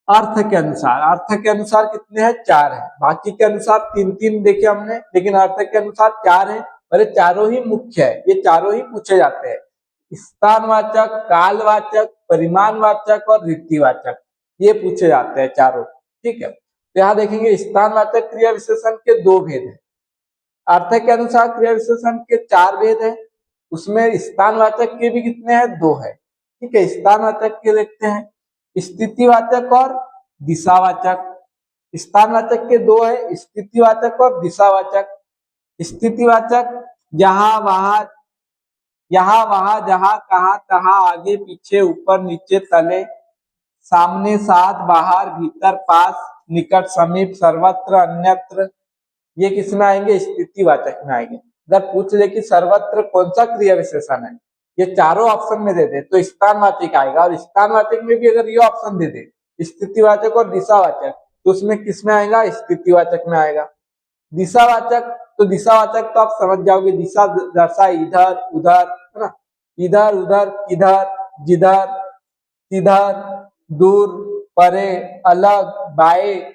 Speaker 1: अर्थ के अनुसार, अर्थ के अनुसार कितने हैं? 4 है। बाकी के अनुसार 3-3 देखे हमने, लेकिन अर्थ के अनुसार 4 है और ये चारों ही मुख्य है। ये चारों ही पूछे जाते हैं। स्थानवाचक, कालवाचक, परिमाणवाचक और रीतिवाचक, ये पूछे जाते हैं चारों। ठीक है, तो यहाँ देखेंगे स्थानवाचक क्रिया विशेषण के 2 भेद है। अर्थ के अनुसार क्रिया विशेषण के 4 भेद है, उसमें स्थानवाचक के भी कितने हैं? 2 है। ठीक है, स्थानवाचक के देखते हैं, स्थितिवाचक और दिशावाचक। स्थानवाचक के 2 है, स्थितिवाचक और दिशावाचक। स्थितिवाचक जहां वहां, यहाँ वहां, जहां कहा तहां, आगे पीछे, ऊपर नीचे, तले, सामने, साथ, बाहर, भीतर, पास, निकट, समीप, सर्वत्र, अन्यत्र, ये किस में आएंगे? स्थितिवाचक में आएंगे। अगर पूछ ले कि सर्वत्र कौन सा क्रिया विशेषण है, ये चारों ऑप्शन में दे दे तो स्थानवाचक आएगा, और स्थानवाचक में भी अगर ये ऑप्शन दे दे स्थितिवाचक और दिशावाचक, तो उसमें किस में आएगा? स्थितिवाचक में आएगा। दिशावाचक, तो दिशावाचक तो आप समझ जाओगे, दिशा दर्शा, इधर उधर, है ना, इधर उधर, किधर, जिधर, किधर, दूर, परे, अलग, बाएं,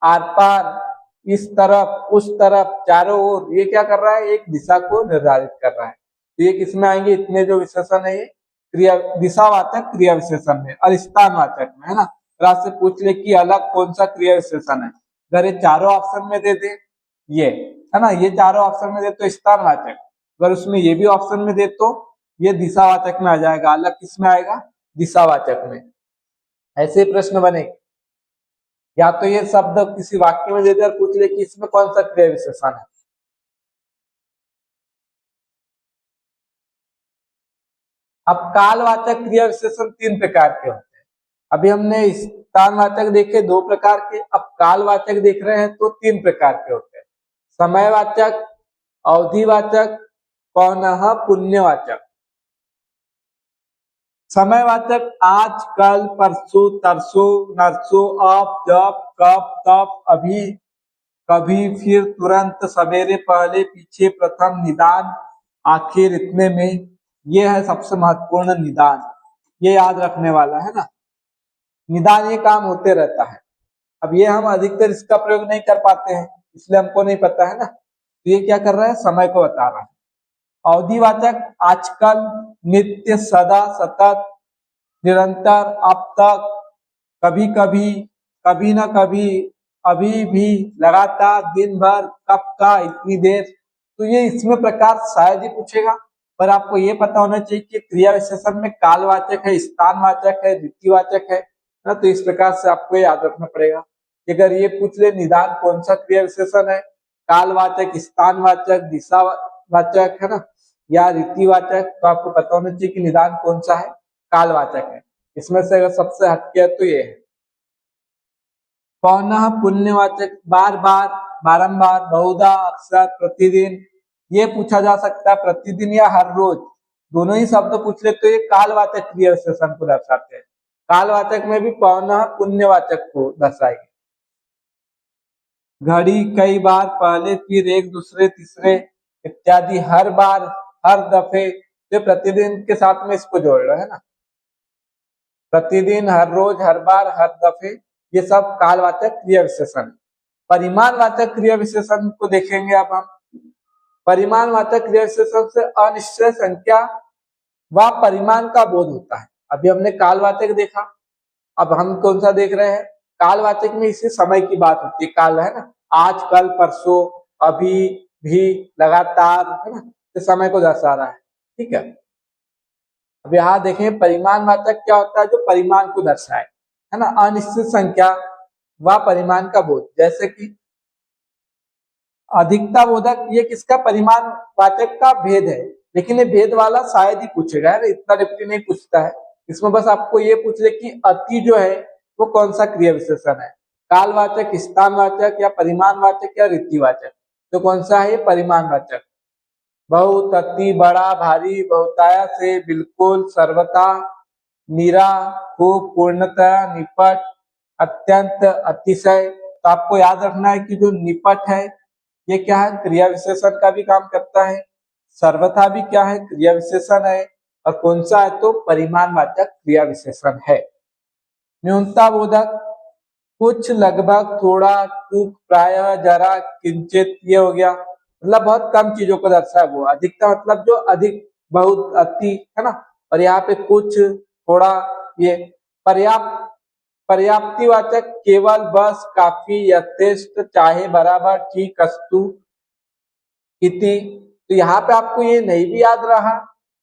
Speaker 1: आर पार, इस तरफ, उस तरफ, चारों ओर, ये क्या कर रहा है? एक दिशा को निर्धारित कर रहा है। तो ये किसमें आएंगे? इतने जो विशेषण है ये क्रिया दिशावाचक क्रिया विशेषण में और स्थानवाचक में, है ना। आपसे पूछ ले कि अलग कौन सा क्रिया विशेषण है, अगर ये चारों ऑप्शन में दे दे, ये है ना, ये चारों ऑप्शन में दे तो स्थानवाचक, अगर उसमें ये भी ऑप्शन में दे तो ये दिशावाचक में आ जाएगा। अलग किस में आएगा? दिशावाचक में। ऐसे प्रश्न बने, या तो ये शब्द किसी वाक्य में दे दे और पूछ ले कि इसमें कौन सा क्रिया विशेषण है। अब कालवाचक क्रिया विशेषण 3 प्रकार के होते हैं। अभी हमने स्थानवाचक देखे 2 प्रकार के, अब कालवाचक देख रहे हैं तो 3 प्रकार के होते हैं। समयवाचक, अवधिवाचक, पौनः, पुण्यवाचक। समयवाचक आज, कल, परसों, तरसों, नरसों, अब, जब, कब, तब, अभी, कभी, फिर, तुरंत, सवेरे, पहले, पीछे, प्रथम, निदान, आखिर, इतने में। ये है सबसे महत्वपूर्ण निदान, ये याद रखने वाला है ना। निदान ये काम होते रहता है। अब ये हम अधिकतर इसका प्रयोग नहीं कर पाते हैं, इसलिए हमको नहीं पता है ना। तो ये क्या कर रहा है? समय को बता रहा है। अवधिवाचक आजकल, नित्य, सदा, सतत, निरंतर, अब तक, कभी कभी, कभी ना कभी, अभी भी, लगातार, दिन भर, कब का, इतनी देर। तो ये इसमें प्रकार शायद ही पूछेगा, पर आपको ये पता होना चाहिए कि क्रिया विशेषण में कालवाचक है, स्थानवाचक है, रीतिवाचक है ना। तो इस प्रकार से आपको याद रखना पड़ेगा कि अगर ये पूछ ले निदान कौन सा क्रिया विशेषण है, कालवाचक, स्थानवाचक, दिशावाचक, है ना, या रीतिवाचक, तो आपको पता होना चाहिए कि निदान कौन सा है? कालवाचक है। इसमें से अगर सबसे हटके है तो ये है। पौनः, पुण्यवाचक, बार बार, बारंबार, बहुधा, अक्सर, प्रतिदिन, ये पूछा जा सकता है। प्रतिदिन या हर रोज, दोनों ही शब्द पूछ ले तो ये कालवाचक क्रिया विशेषण को दर्शाते हैं। कालवाचक में भी पौनः पुण्यवाचक को दर्शाएगी। घड़ी, कई बार, पहले, फिर, एक दूसरे, तीसरे, इत्यादि, हर बार, हर दफे, तो प्रतिदिन के साथ में इसको जोड़ रहे हैं ना, प्रतिदिन, हर रोज, हर बार, हर दफे, ये सब कालवाचक क्रिया विशेषण। परिमाणवाचक क्रिया विशेषण को देखेंगे अब हम। परिमाणवाचक क्रिया विशेषण से अनिश्चय संख्या व परिमाण का बोध होता है। अभी हमने कालवाचक देखा, अब हम कौन सा देख रहे हैं? कालवाचक में इसी समय की बात होती है, काल है ना, आज, कल, परसों, अभी, भी, लगातार, है ना, तो समय को दर्शा रहा है। ठीक है, अब यहाँ देखें परिमाणवाचक क्या होता है? जो परिमाण को दर्शाए, है ना, अनिश्चित संख्या व परिमाण का बोध। जैसे कि अधिकता बोधक, ये किसका? परिमाणवाचक का भेद है, लेकिन ये भेद वाला शायद ही पूछेगा, है ना, इतना डिप्टी नहीं पूछता है। इसमें बस आपको ये पूछ ले कि अति जो है वो कौन सा क्रिया विशेषण है, कालवाचक, स्थानवाचक, या परिमाणवाचक, या रीतिवाचक। तो कौन सा है? परिमाणवाचक। बहुत, अति, बड़ा, भारी, बहुतायत से, बिल्कुल, सर्वथा, निरा, खूब, पूर्णतः, निपट, अत्यंत, अतिशय। तो आपको याद रखना है कि जो निपट है ये क्या है? क्रिया विशेषण का भी काम करता है। सर्वथा भी क्या है? क्रिया विशेषण है। और कौन सा है? तो परिमाणवाचक क्रिया विशेषण है। न्यूनता बोधक, कुछ, लगभग, थोड़ा, टूक, प्रायः, जरा, किंचित, ये हो गया, मतलब बहुत कम चीजों को दर्शाया वो। अधिकता मतलब जो अधिक, बहुत, अति, है ना, और यहाँ पे कुछ, थोड़ा, ये। पर्याप्त, पर्याप्तिवाचक, केवल, बस, काफी, यथेष्ट, चाहे, बराबर, ठीक, अस्तु, इति। तो यहाँ पे आपको ये नहीं भी याद रहा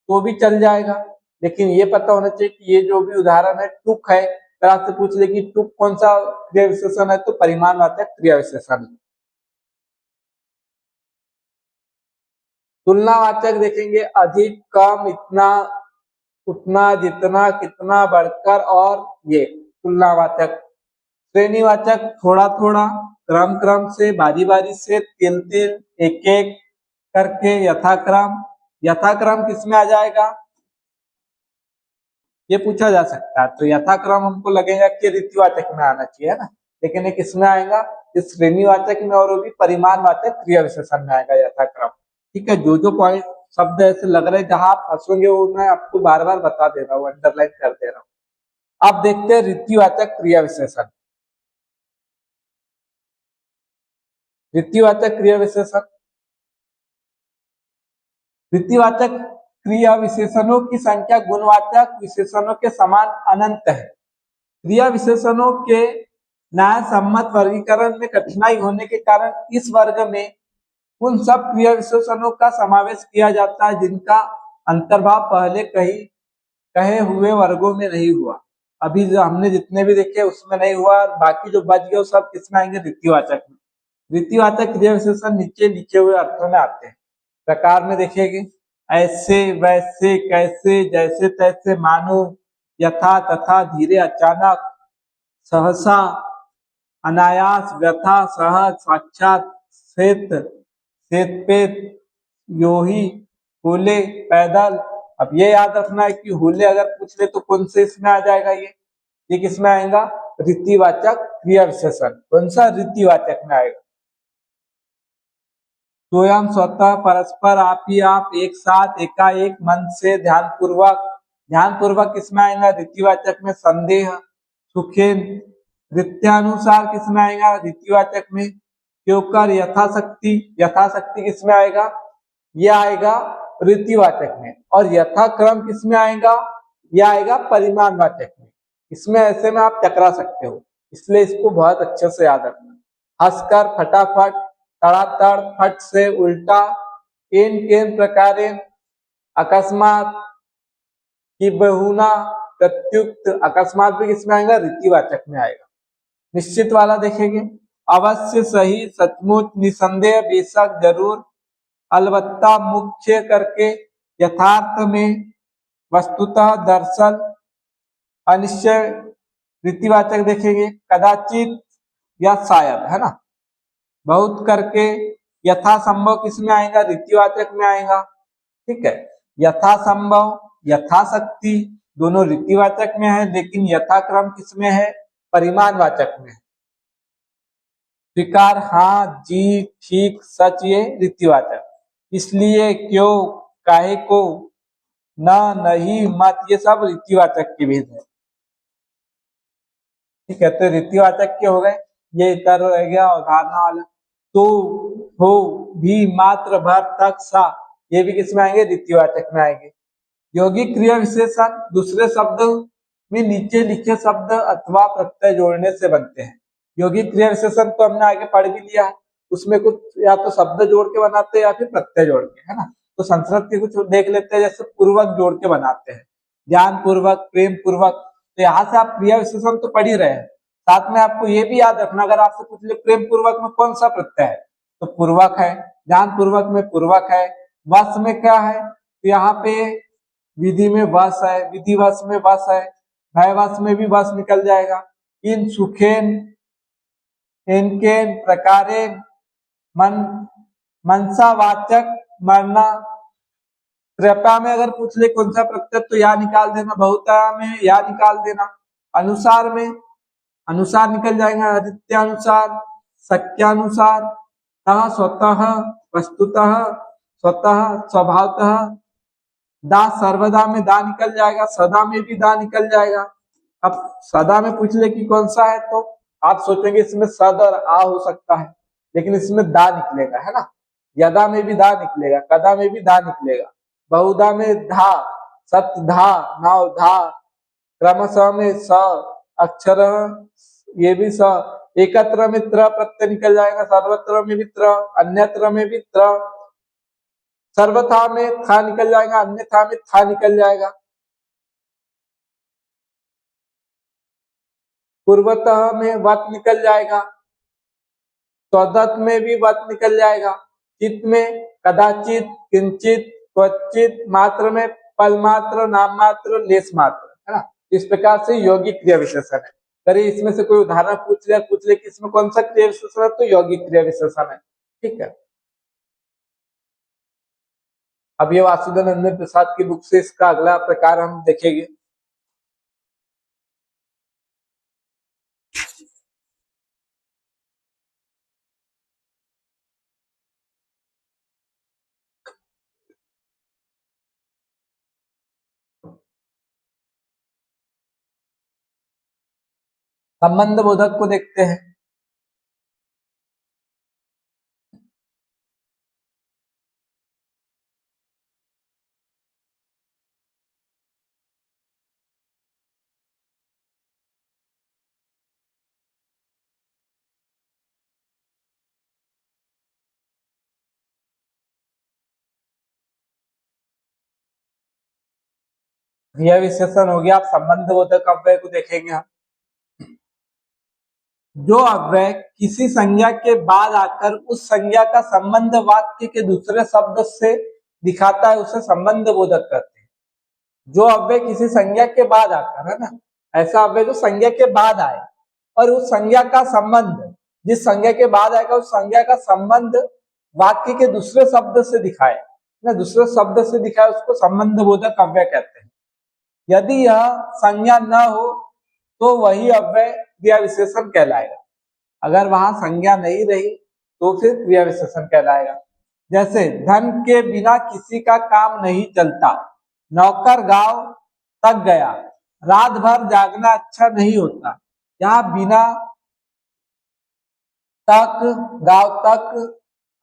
Speaker 1: तो भी चल जाएगा, लेकिन ये पता होना चाहिए कि ये जो भी उदाहरण है टुक है। अगर आपसे पूछ ले कि टुक कौन सा क्रिया विशेषण है, तो परिमाणवाचक क्रिया विशेषण। तुलनावाचक देखेंगे, अधिक, कम, इतना, उतना, जितना, कितना, बढ़कर, और ये तुलनावाचक। श्रेणीवाचक, थोड़ा थोड़ा, क्रम क्रम से, बारी बारी से, तिल तिल, एक एक करके, यथाक्रम। यथाक्रम किसमें आ जाएगा? ये पूछा जा सकता है, तो यथाक्रम हमको लगेगा कि रीतिवाचक में आना चाहिए, है ना, लेकिन ये किसमें आएगा? इस श्रेणीवाचक में, और वो भी परिमाणवाचक क्रिया विशेषण में आएगा यथाक्रम। ठीक है, जो जो पॉइंट शब्द ऐसे लग रहे हैं जहां आप फंसोगे वो मैं आपको बार बार बता दे रहा हूँ, अंडरलाइन कर दे रहा हूँ। अब देखते हैं रीतिवाचक क्रिया विशेषण। रीतिवाचक क्रिया विशेषण, रीतिवाचक क्रिया विशेषणों की संख्या गुणवाचक विशेषणों के समान अनंत है। क्रिया विशेषणों के न्याय सम्मत वर्गीकरण में कठिनाई होने के कारण इस वर्ग में उन सब क्रिया विशेषणों का समावेश किया जाता है जिनका अंतर्भाव पहले कहे हुए वर्गों में नहीं हुआ। अभी जो हमने जितने भी देखे उसमें नहीं हुआ, और बाकी जो बच गए वो सब किसमें आएंगे? रीतिवाचक में। रीतिवाचक क्रिया विशेषण नीचे लिखे हुए अर्थों में आते हैं। प्रकार में देखेंगे, ऐसे, वैसे, कैसे, जैसे तैसे, मानो, यथा, तथा, धीरे, अचानक, सहसा, अनायास, व्यथा, सहज, साक्षात, श्वेत, श्वेत, योही, होले, पैदल। अब ये याद रखना है कि होले अगर पूछ ले तो कौन से इसमें आ जाएगा? ये किसमें आएगा? रीतिवाचक क्रिया विशेषण। कौन सा? रीतिवाचक में आएगा। स्वयं, स्वतः, परस्पर, आप ही आप, एक साथ, एकाएक, मन से, ध्यानपूर्वक। ध्यानपूर्वक किसमें आएगा? रीतिवाचक में। संदेह, सुखेन, रीत्यानुसार किसमें आएगा? रीतिवाचक में। क्योंकर, यथाशक्ति, यथाशक्ति किसमें आएगा? ये आएगा रीतिवाचक में। और यथाक्रम किसमें आएगा? ये आएगा परिमाणवाचक में। इसमें ऐसे में आप टकरा सकते हो, इसलिए इसको बहुत अच्छे से याद रखना। हंसकर, फटाफट, तड़ातड़, फट से, उल्टा, केन केन प्रकारेण, अकस्मात, की बहुना, प्रत्युक्त। अकस्मात भी किसमें आएगा? रीतिवाचक में आएगा। निश्चित वाला देखेंगे, अवश्य, सही, सचमुच, निसंदेह, बेशक, जरूर, अलबत्ता, मुख्य करके, यथार्थ में, वस्तुतः, दरअसल, अनिश्चय। रीतिवाचक देखेंगे, कदाचित या शायद, है ना। बहुत करके, यथासंभव किसमें आएगा? रीतिवाचक में आएगा। ठीक है, यथासंभव, यथाशक्ति, दोनों रीतिवाचक में है, लेकिन यथाक्रम किसमें है? परिमाणवाचक में। स्वीकार, हाँ, जी, ठीक, सच, ये रीतिवाचक। इसलिए, क्यों, काहे को, न, नहीं, मत, ये सब रीतिवाचक के भेद है। ठीक है, तो रीतिवाचक के हो गए, ये इतर रह गया अवधारणा वाला। तो, हो, भी, मात्र, भर, तक, सा, ये भी किसमें आएंगे, रीतिवाचक में आएंगे। यौगिक क्रिया विशेषण दूसरे शब्द में नीचे लिखे शब्द अथवा प्रत्यय जोड़ने से बनते हैं। यौगिक क्रिया विशेषण तो हमने आगे पढ़ भी लिया है, उसमें कुछ या तो शब्द जोड़ के बनाते हैं या फिर प्रत्यय जोड़ के, है ना। तो संस्कृत के कुछ देख लेते हैं, जैसे पूर्वक जोड़ के बनाते हैं, ज्ञान पूर्वक, प्रेम पूर्वक। तो यहाँ से आप क्रिया विशेषण तो पढ़ ही रहे हैं, साथ में आपको ये भी याद रखना, अगर आपसे पूछ ले प्रेम पूर्वक में कौन सा प्रत्यय है, तो पूर्वक है। ज्ञान पूर्वक में पूर्वक है। वश में क्या है, तो यहाँ पे विधि में वश है, विधिवश में वश है, भयवश में भी वश निकल जाएगा। इन सुखेन, इनके, प्रकारे, मन, मनसावाचक, मरना। कृपया में अगर पूछ ले कौन सा प्रत्यय, तो या निकाल देना। बहुता में या निकाल देना। अनुसार में अनुसार निकल जाएगा, आदित्यानुसार, शक्यानुसार, तः, स्वतः, वस्तुतः, स्वतः, स्वभावतः। दा, सर्वदा में दा निकल जाएगा, सदा में भी दा निकल जाएगा। अब सदा में पूछ ले कि कौन सा है, तो आप सोचेंगे इसमें सद और आ हो सकता है, लेकिन इसमें दा निकलेगा, है ना। यदा में भी दा निकलेगा, कदा में भी दा निकलेगा, बहुधा में धा, सत धा, नव धा, क्रमशः में स, अक्षर, ये भी स, एकत्र में त्र प्रत्यय निकल जाएगा, सर्वत्र में भी त्र, अन्यत्र में भी त्र, सर्वथा में था निकल जाएगा, अन्यथा में था निकल जाएगा, पूर्वतः में वत निकल जाएगा, स्वदत में भी वत निकल जाएगा, चित में कदाचित, किंचित, क्वचित, मात्र में पल मात्र, नाम मात्र, लेस मात्र, है ना। इस प्रकार से यौगिक क्रिया विशेषण है। करिए इसमें से कोई उदाहरण पूछ ले कि इसमें कौन सा क्रिया विशेषण है, तो यौगिक क्रिया विशेषण है। ठीक है, अब ये वासुदेव प्रसाद की बुक से इसका अगला प्रकार हम देखेंगे। संबंध बोधक को देखते हैं। क्रिया विशेषण हो गया, आप संबंध बोधक अव्यय को देखेंगे। हम जो अव्यय किसी संज्ञा के बाद आकर उस संज्ञा का संबंध वाक्य के दूसरे शब्द से दिखाता है, उसे संबंध बोधक कहते हैं। जो अव्यय किसी संज्ञा के बाद आकर, है ना, ऐसा अव्यय जो संज्ञा के बाद आए और उस संज्ञा का संबंध, जिस संज्ञा के बाद आएगा उस संज्ञा का संबंध वाक्य के दूसरे शब्द से दिखाए, ना, दूसरे शब्द से दिखाए, उसको संबंध बोधक अव्यय कहते हैं। यदि यह संज्ञा न हो तो वही अव्यय क्रिया विशेषण कहलाएगा। अगर वहां संज्ञा नहीं रही तो फिर क्रिया विशेषण कहलाएगा। जैसे धन के बिना किसी का काम नहीं चलता, नौकर गांव तक गया, रात भर जागना अच्छा नहीं होता। यहाँ बिना, तक, गांव तक,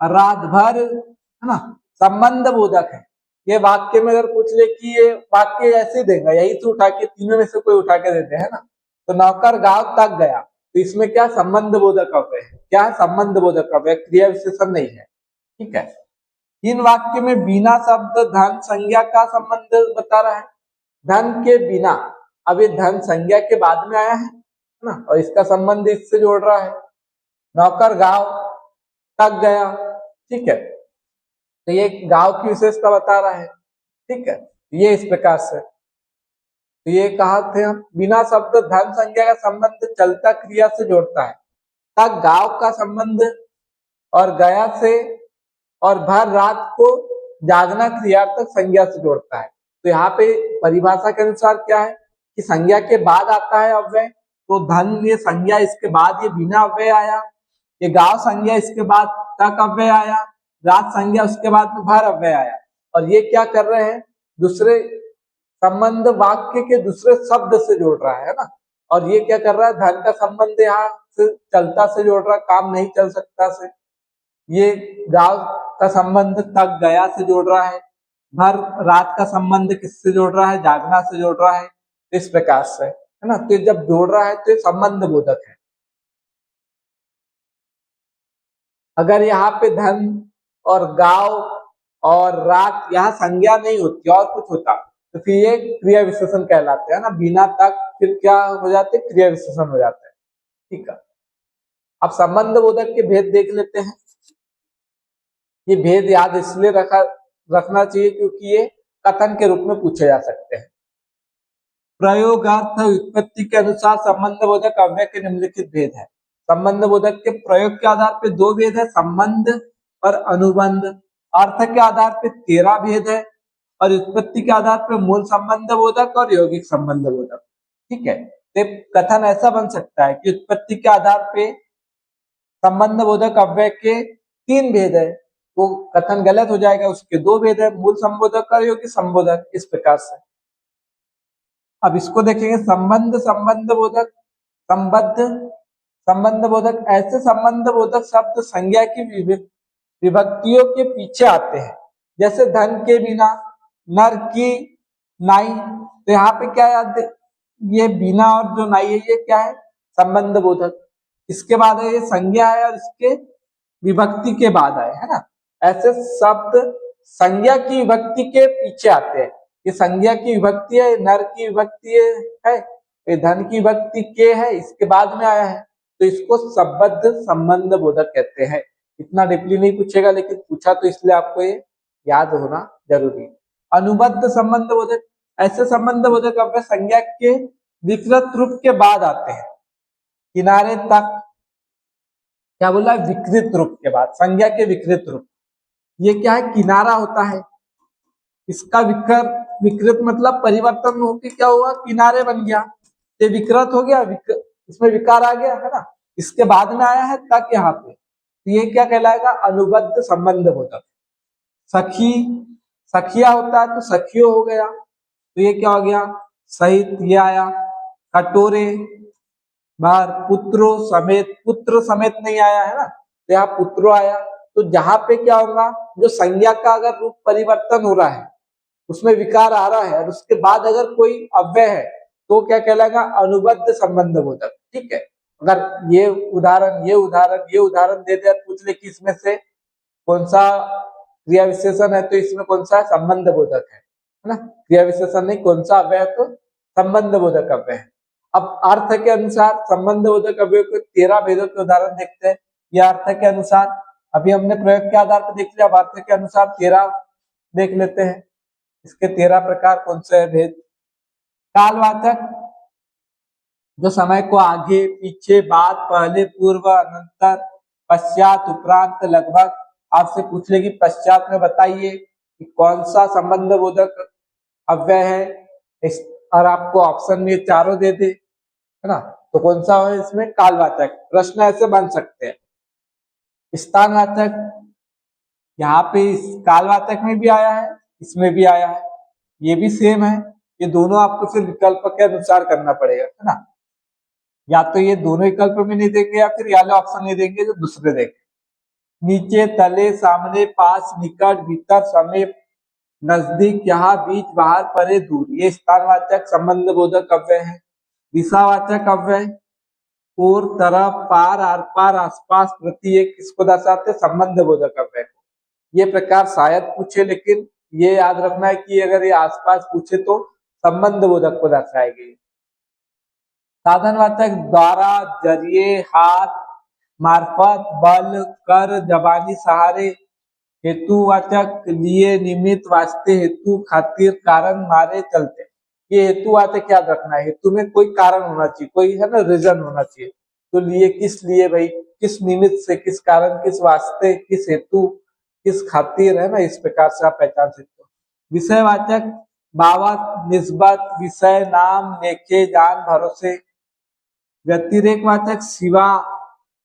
Speaker 1: रात भर, है ना, संबंध बोधक है। ये वाक्य में अगर पूछ ले कि ये वाक्य ऐसे देगा, यही तो उठा के तीनों में से कोई उठा के देते हैं ना। तो नौकर गांव तक गया, तो इसमें क्या संबंध बोधक अव्यय है, क्या है, संबंध बोधक अव्यय, क्रिया विशेषण नहीं है। ठीक है, इन वाक्य में बिना शब्द धन संज्ञा का संबंध बता रहा है। धन के बिना, अब ये धन संज्ञा के बाद में आया है ना, और इसका संबंध इससे जोड़ रहा है। नौकर गांव तक गया, ठीक है, तो ये गांव की विशेषता बता रहा है। ठीक है, ये इस प्रकार से, तो ये कहा थे हम, बिना शब्द धन संज्ञा का संबंध चलता क्रिया से जोड़ता है। तक गांव का संबंध और गया से और भर रात को जागना क्रियार्थक संज्ञा से जोड़ता है। तो यहाँ पे परिभाषा के अनुसार क्या है कि संज्ञा के बाद आता है अव्यय, तो धन ये संज्ञा, इसके बाद ये बिना अव्यय आया, ये गांव संज्ञा, इसके बाद तक अव्यय आया, रात संज्ञा, उसके बाद में भर अव्यय आया, और ये क्या कर रहे हैं, दूसरे संबंध वाक्य के दूसरे शब्द से जोड़ रहा है ना। और ये क्या कर रहा है, धन का संबंध यहाँ से चलता से जोड़ रहा है, काम नहीं चल सकता से। ये गांव का संबंध तक गया से जोड़ रहा है। भर रात का संबंध किससे जोड़ रहा है, जागना से जोड़ रहा है। इस प्रकार से है ना, तो जब जोड़ रहा है तो ये संबंध बोधक है। अगर यहाँ पे धन और गांव और रात यहाँ संज्ञा नहीं होती और कुछ होता तो फिर ये क्रिया विशेषण कहलाते हैं ना। बिना तक फिर क्या हो जाते, क्रिया विशेषण हो जाते हैं। ठीक है, अब संबंध बोधक के भेद देख लेते हैं। ये भेद याद इसलिए रखना चाहिए क्योंकि ये कथन के रूप में पूछे जा सकते हैं। प्रयोगार्थ व्युत्पत्ति के अनुसार संबंध बोधक अव्यय के निम्नलिखित भेद है। संबंध बोधक के प्रयोग के आधार पर दो भेद है, संबंध और अनुबंध। अर्थ के आधार पर 13 भेद है और उत्पत्ति के आधार पर मूल संबंध बोधक और यौगिक संबंध बोधक। ठीक है, तो कथन ऐसा बन सकता है कि उत्पत्ति के आधार पे संबंध बोधक अव्यय के 3 भेद है, वो कथन गलत हो जाएगा। उसके 2 भेद है, मूल संबोधक और यौगिक संबोधक। इस प्रकार से अब इसको देखेंगे, संबंध संबंध बोधक संबद्ध संबंध बोधक। ऐसे संबंध बोधक शब्द संज्ञा की विभक्तियों के पीछे आते हैं, जैसे धन के बिना, नर की नाई। तो यहाँ पे क्या याद, ये बिना और जो नाई है ये क्या है, संबंध बोधक। इसके बाद है ये संज्ञा है और इसके विभक्ति के बाद आए, है ना। ऐसे शब्द संज्ञा की विभक्ति के पीछे आते हैं। ये संज्ञा की विभक्ति है, नर की विभक्ति है, ये धन की विभक्ति के है, इसके बाद में आया है, तो इसको संबद्ध संबंध बोधक कहते हैं। इतना डीपली नहीं पूछेगा, लेकिन पूछा तो इसलिए आपको ये याद होना जरूरी है। अनुबद्ध संबंध बोधक, ऐसे संबंध बोधक अव्यय संज्ञा के विकृत रूप के बाद आते हैं। किनारे तक, क्या बोला, विकृत रूप के बाद, संज्ञा के विकृत रूप। ये क्या है, किनारा होता है, इसका विकृत मतलब परिवर्तन होकर क्या हुआ, किनारे बन गया, ये विकृत हो गया, इसमें विकार आ गया, है ना। इसके बाद में आया है तक यहाँ पे, तो ये क्या कहलाएगा, अनुबद्ध संबंध बोधक। सखी, सखिया होता है तो सखियो हो गया, तो ये क्या हो गया, सहित, ये आया। कटोरे, बाहर, पुत्रो समेत, पुत्र समेत नहीं आया है ना, तो यहाँ पुत्रो आया। तो जहां पे क्या होगा, जो संज्ञा का अगर रूप परिवर्तन हो रहा है, उसमें विकार आ रहा है और उसके बाद अगर कोई अव्यय है तो क्या कहलाएगा, अनुबद्ध संबंध बोधक। ठीक है, अगर ये उदाहरण दे दे, पूछ ले कि इसमें से कौन सा क्रिया विशेषण है, तो इसमें कौन सा संबंध बोधक है ना। क्रिया विशेषण नहीं, कौन सा अव्यय है, तो संबंध बोधक अव्यय है। अब अर्थ के अनुसार संबंध बोधक अव्यय के 13 भेदों के उदाहरण देखते हैं। यह अर्थ के अनुसार, अभी हमने प्रयोग के आधार पर देख लिया, अब अर्थ के अनुसार 13 देख लेते हैं। इसके 13 प्रकार कौन से है भेद। कालवाचक, जो समय को आगे पीछे, बाद, पहले, पूर्व, अनंतर, पश्चात, उपरांत, लगभग। आपसे पूछ ले कि पश्चात में बताइए कि कौन सा संबंध बोधक अव्यय है, और आपको ऑप्शन में चारों दे दे, है ना, तो कौन सा है इसमें, कालवाचक। प्रश्न ऐसे बन सकते हैं। स्थानवाचक, यहाँ पे इस कालवाचक में भी आया है, इसमें भी आया है, ये भी सेम है। ये दोनों आपको फिर विकल्प के अनुसार करना पड़ेगा, है ना। या तो ये दोनों विकल्प में नहीं देंगे या फिर वाले ऑप्शन नहीं देंगे जो दूसरे देंगे। नीचे, तले, सामने, पास, निकट, भीतर, समीप, नजदीक, यहाँ, बीच, बाहर, परे, दूर, ये स्थानवाचक संबंध बोधक अव्यय है। दिशावाचक अव्यय, और, तरफ, पार, आर पार, आसपास, प्रति, एक, इसको दर्शाते संबंध बोधक अव्यय। ये प्रकार शायद पूछे, लेकिन ये याद रखना है कि अगर ये आसपास पूछे तो संबंध बोधक को दर्शाएगी। साधनवाचक, द्वारा, जरिए, हाथ, मार्फत, बल, कर, जबानी सहारे। हेतुवाचक, लिए, निमित्त, वास्ते, हेतु, खातिर, कारण, मारे, चलते। ये हेतुवाचक याद रखना है, हेतु में कोई कारण होना चाहिए, कोई है ना रीजन होना चाहिए। तो लिए, किस लिए भाई, किस निमित्त से, किस कारण, किस वास्ते, किस हेतु, किस खातिर, है ना। इस प्रकार से आप पहचान सकते हो। विषयवाचक, बाबत, निस्बत, विषय, नाम, लेखे, जान, भरोसे। व्यतिरेकवाचक, सिवा,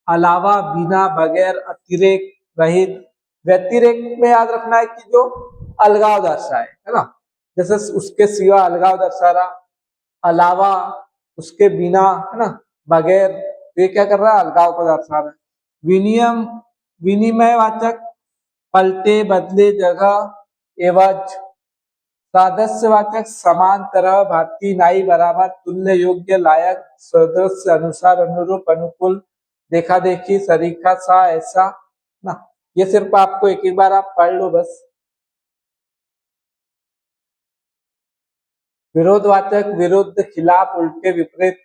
Speaker 1: अलावा, बिना, बगैर, अतिरेक, रहित। व्यतिरेक में याद रखना है कि जो अलगाव दर्शाए, है ना। जैसे उसके सिवा अलगाव दर्शा रहा, अलावा, उसके बिना, है ना, बगैर, तो ये क्या कर रहा है, अलगाव को दर्शा रहा है। विनियम, विनिमय वाचक, पलटे, बदले, जगह, एवज। सादृश्य वाचक, समान, तरह, भांति, नाई, बराबर, तुल्य, योग्य, लायक, सदस्य, अनुसार, अनुरूप, अनुकूल, देखा देखी, सरीखा, सा, ऐसा ना। ये सिर्फ आपको एक एक बार आप पढ़ लो बस। विरोधवाचक, विरुद्ध, खिलाफ, उल्टे, विपरीत।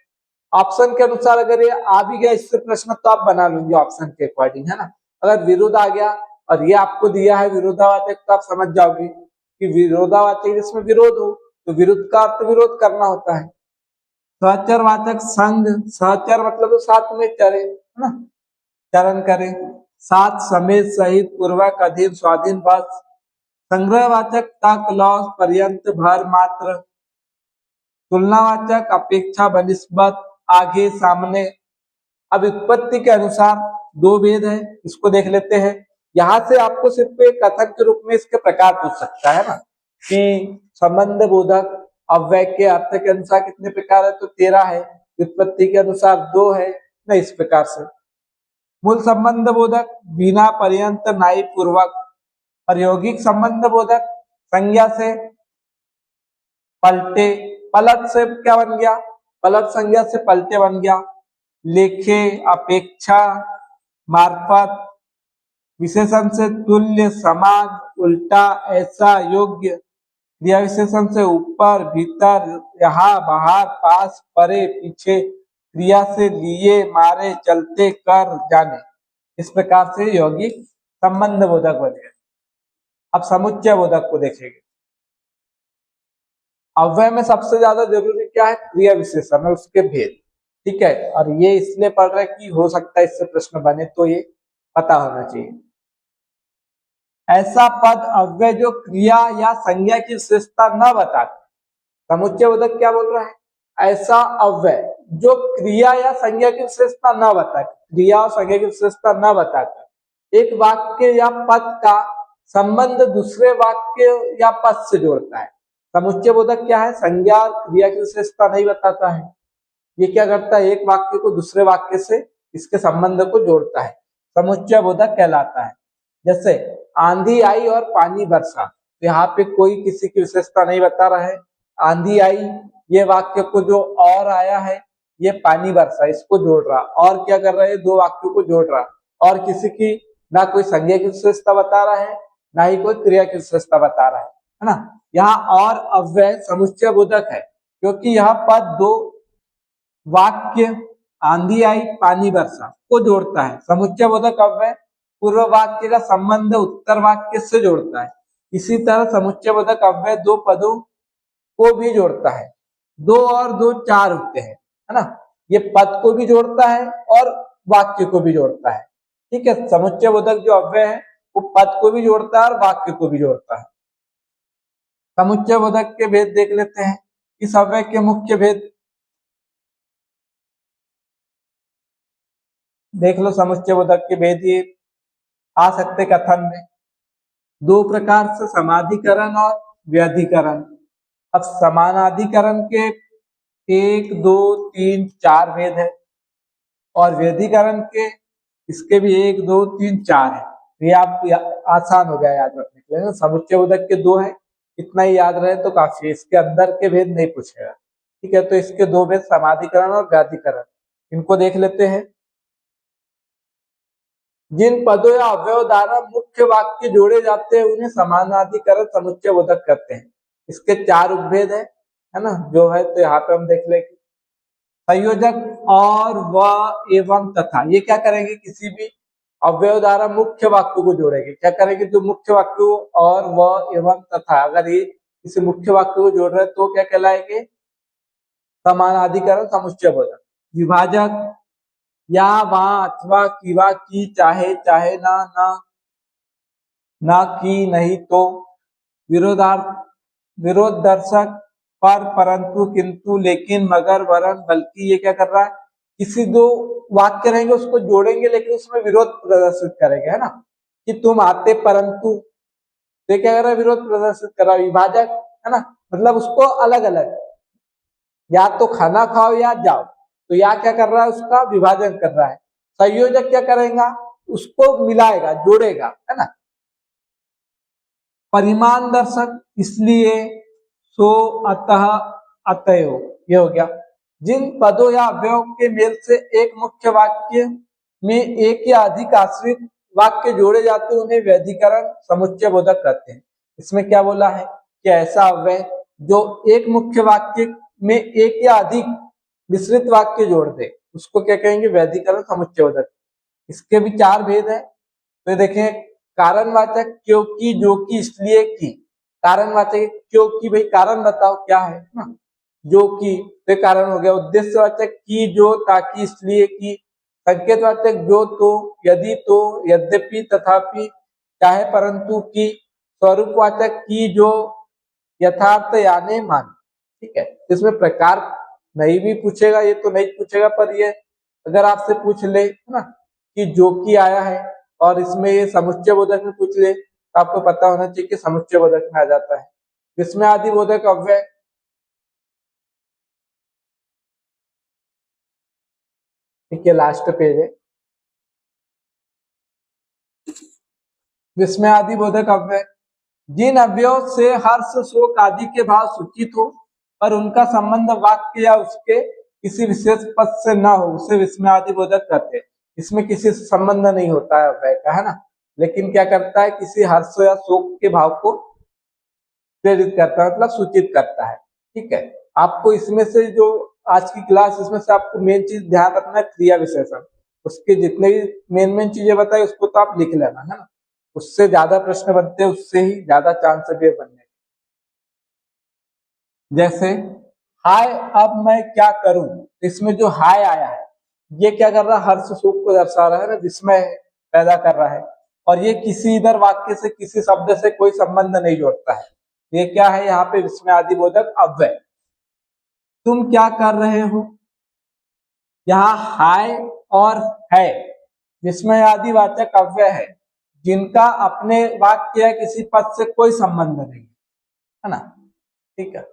Speaker 1: ऑप्शन के अनुसार अगर ये आ भी गया इससे प्रश्न तो आप बना लोगे ऑप्शन के अकॉर्डिंग, है ना। अगर विरोध आ गया और ये आपको दिया है विरोधावाचक तो आप समझ जाओगे कि विरोधावाचक जिसमें विरोध हो तो विरुद्ध का अर्थ विरोध करना होता है। सहचरवाचक, संघ, सहचर मतलब तो साथ में चरे, है ना, चरण करे। साथ, समेत, सहित, पूर्वक, अधीन, स्वाधीन, बस। संग्रहवाचक, तक, लौस, पर्यंत, भर, मात्र। तुलनावाचक, अपेक्षा, बनिस्बत, आगे, सामने। अब उत्पत्ति के अनुसार दो भेद है, इसको देख लेते हैं। यहाँ से आपको सिर्फ एक कथन के रूप में इसके प्रकार पूछ सकता है ना, कि संबंध बोधक अव्यय के अर्थ के अनुसार कितने प्रकार है, तो 13 है। उत्पत्ति के अनुसार 2 है ना, इस प्रकार से। मूल संबंध बोधक, बिना, पर्यंत, नाई, पूर्वक। और यौगिक संबंध बोधक, संज्ञा से, पलटे, पलट से क्या बन गया, पलट संज्ञा से पलटे बन गया। लेखे, अपेक्षा, मार्फत। विशेषण से तुल्य, समान, उल्टा, ऐसा, योग्य। क्रिया विशेषण से ऊपर, भीतर, यहाँ, बाहर, पास, परे, पीछे। क्रिया से लिए, मारे, चलते, कर, जाने। इस प्रकार से यौगिक संबंध बोधक बन गए। अब समुच्चय बोधक को देखेंगे। अव्यय में सबसे ज्यादा जरूरी क्या है, क्रिया विशेषण और उसके भेद, ठीक है। और ये इसलिए पढ़ रहे कि हो सकता है इससे प्रश्न बने, तो ये पता होना चाहिए। ऐसा पद अव्यय जो क्रिया या संज्ञा की विशेषता न बताकर, समुच्चय बोधक क्या बोल रहा है, ऐसा अव्यय जो क्रिया या संज्ञा की विशेषता न बताकर, क्रिया और संज्ञा की विशेषता न बताकर एक वाक्य या पद का संबंध दूसरे वाक्य या पद से जोड़ता है। समुच्चय बोधक क्या है, संज्ञा और क्रिया की विशेषता नहीं बताता है। ये क्या करता है, एक वाक्य को दूसरे वाक्य से इसके संबंध को जोड़ता है, समुच्चय बोधक कहलाता है। जैसे आंधी आई और पानी बरसा, तो यहाँ पे कोई किसी की विशेषता नहीं बता रहा है। आंधी आई, ये वाक्य को जो और आया है, ये पानी बरसा, इसको जोड़ रहा, और क्या कर रहा है, दो वाक्यों को जोड़ रहा, और किसी की ना कोई संज्ञा की विशेषता बता रहा है ना ही कोई क्रिया की विशेषता बता रहा है ना। यहाँ और अव्यय समुच्चय बोधक है, क्योंकि यहाँ पद दो वाक्य आंधी आई पानी बरसा को जोड़ता है। समुच्चय बोधक अव्यय पूर्व वाक्य का संबंध उत्तर वाक्य से जोड़ता है। इसी तरह समुच्चय बोधक अव्यय दो पदों को भी जोड़ता है। दो और दो चार होते हैं, है ना। ये पद को भी जोड़ता है और वाक्य को भी जोड़ता है, ठीक है। समुच्चय बोधक जो अव्यय है वो पद को भी जोड़ता है और वाक्य को भी जोड़ता है। समुच्चय बोधक के भेद देख लेते हैं। इस अव्यय के मुख्य भेद देख लो। समुच्चय बोधक के भेद ये आ सकते कथन में दो प्रकार से, समाधिकरण और व्यधिकरण। अब समानाधिकरण के 1 2 3 4 भेद है और व्यधिकरण के इसके भी 1 2 3 4 है। ये आप आसान हो गया याद रखने के लिए। समुच्चय बोधक के 2 है, इतना ही याद रहे तो काफी है, इसके अंदर के भेद नहीं पूछेगा, ठीक है। तो इसके 2 भेद समाधिकरण और व्याधिकरण, इनको देख लेते हैं। जिन पदों या अवयव द्वारा मुख्य वाक्य जोड़े जाते हैं उन्हें समानाधिकरण समुच्चय बोधक कहते हैं। इसके 4 उपभेद है ना, जो है तो यहाँ पे हम देख लेंगे। संयोजक और, व, एवं, तथा, ये क्या करेंगे, किसी भी अवयव द्वारा मुख्य वाक्य को जोड़ेंगे। क्या करेंगे, जो मुख्य वाक्य और, व, एवं, तथा, अगर ये किसी मुख्य वाक्य को जोड़ रहे हैं तो क्या कहलाएंगे, समानाधिकरण समुच्चय बोधक। विभाजक या, वहां, अथवा, किवा, की, चाहे, चाहे ना, ना की, नहीं तो। विरोधार्थ, विरोध दर्शक, पर, परंतु, किंतु, लेकिन, मगर, वरन, बल्कि। ये क्या कर रहा है, किसी दो वाक्य रहेंगे उसको जोड़ेंगे लेकिन उसमें विरोध प्रदर्शित करेंगे, है ना, कि तुम आते परंतु तो ये क्या कर रहा है, विरोध प्रदर्शित कर रहा है, विभाजक है ना, मतलब उसको अलग अलग, या तो खाना खाओ या जाओ, तो या क्या कर रहा है, उसका विभाजन कर रहा है। संयोजक क्या करेगा, उसको मिलाएगा, जोड़ेगा, है ना। परिमाण दर्शक, इसलिए, सो, अतः, अतएव, ये हो गया। जिन पदों या अवयव के मेल से एक मुख्य वाक्य में एक या अधिक आश्रित वाक्य जोड़े जाते हैं उन्हें व्यधिकरण समुच्चय बोधक कहते हैं। इसमें क्या बोला है कि ऐसा अव्यय जो एक मुख्य वाक्य में एक या अधिक मिश्रित वाक्य जोड़ दे उसको क्या कहेंगे, व्यधिकरण समुच्चय बोधक। इसके भी चार भेद है। तो देखें, कारणवाचक, क्योंकि, जो कि, इसलिए कि। कारणवाचक क्योंकि, भाई कारण बताओ क्या है ना, जो कि तो कारण हो गया। उद्देश्यवाचक की, जो, ताकि, इसलिए कि। संकेतवाचक जो, तो, यदि, तो, यद्यपि, तथापि, चाहे, परंतु, की। स्वरूपवाचक की, जो, यथार्थ, यानी, मान। ठीक है, इसमें प्रकार नहीं भी पूछेगा, ये तो नहीं पूछेगा, पर ये अगर आपसे पूछ ले ना कि जो कि आया है और इसमें ये समुच्चय बोधक में पूछ ले तो आपको पता होना चाहिए कि समुच्चय बोधक में आ जाता है। विस्मय आदि बोधक अव्यय, ठीक है, लास्ट पेज है। विस्मय आदि बोधक अव्यय, जिन अव्ययों से हर्ष, शोक आदि के भाव सूचित हो पर उनका संबंध वाक्य या उसके किसी विशेष पद से न हो उसे विस्मय आदि बोधक कहते हैं। इसमें किसी से संबंध नहीं होता है अव्यय का, है ना, लेकिन क्या करता है, किसी हर्ष या शोक के भाव को प्रेरित करता है, मतलब सूचित करता है। ठीक है, आपको इसमें से जो आज की क्लास, इसमें से आपको मेन चीज ध्यान रखना है, क्रिया विशेषण। उसके जितने भी मेन मेन चीजें बताई उसको तो आप लिख लेना, है ना, उससे ज्यादा प्रश्न बनते हैं, उससे ही ज्यादा चांस है बनने। जैसे हाय, अब मैं क्या करूं, इसमें जो हाय आया है ये क्या कर रहा है, हर्ष शोक को दर्शा रहा है ना, विस्मय पैदा कर रहा है। और ये किसी इधर वाक्य से, किसी शब्द से कोई संबंध नहीं जोड़ता है। ये क्या है, यहाँ पे विस्मय आदि बोधक अव्यय। तुम क्या कर रहे हो, यहाँ हाय और है विस्मय आदि वाचक अव्यय है जिनका अपने वाक्य या किसी पद से कोई संबंध नहीं है ना। ठीक है,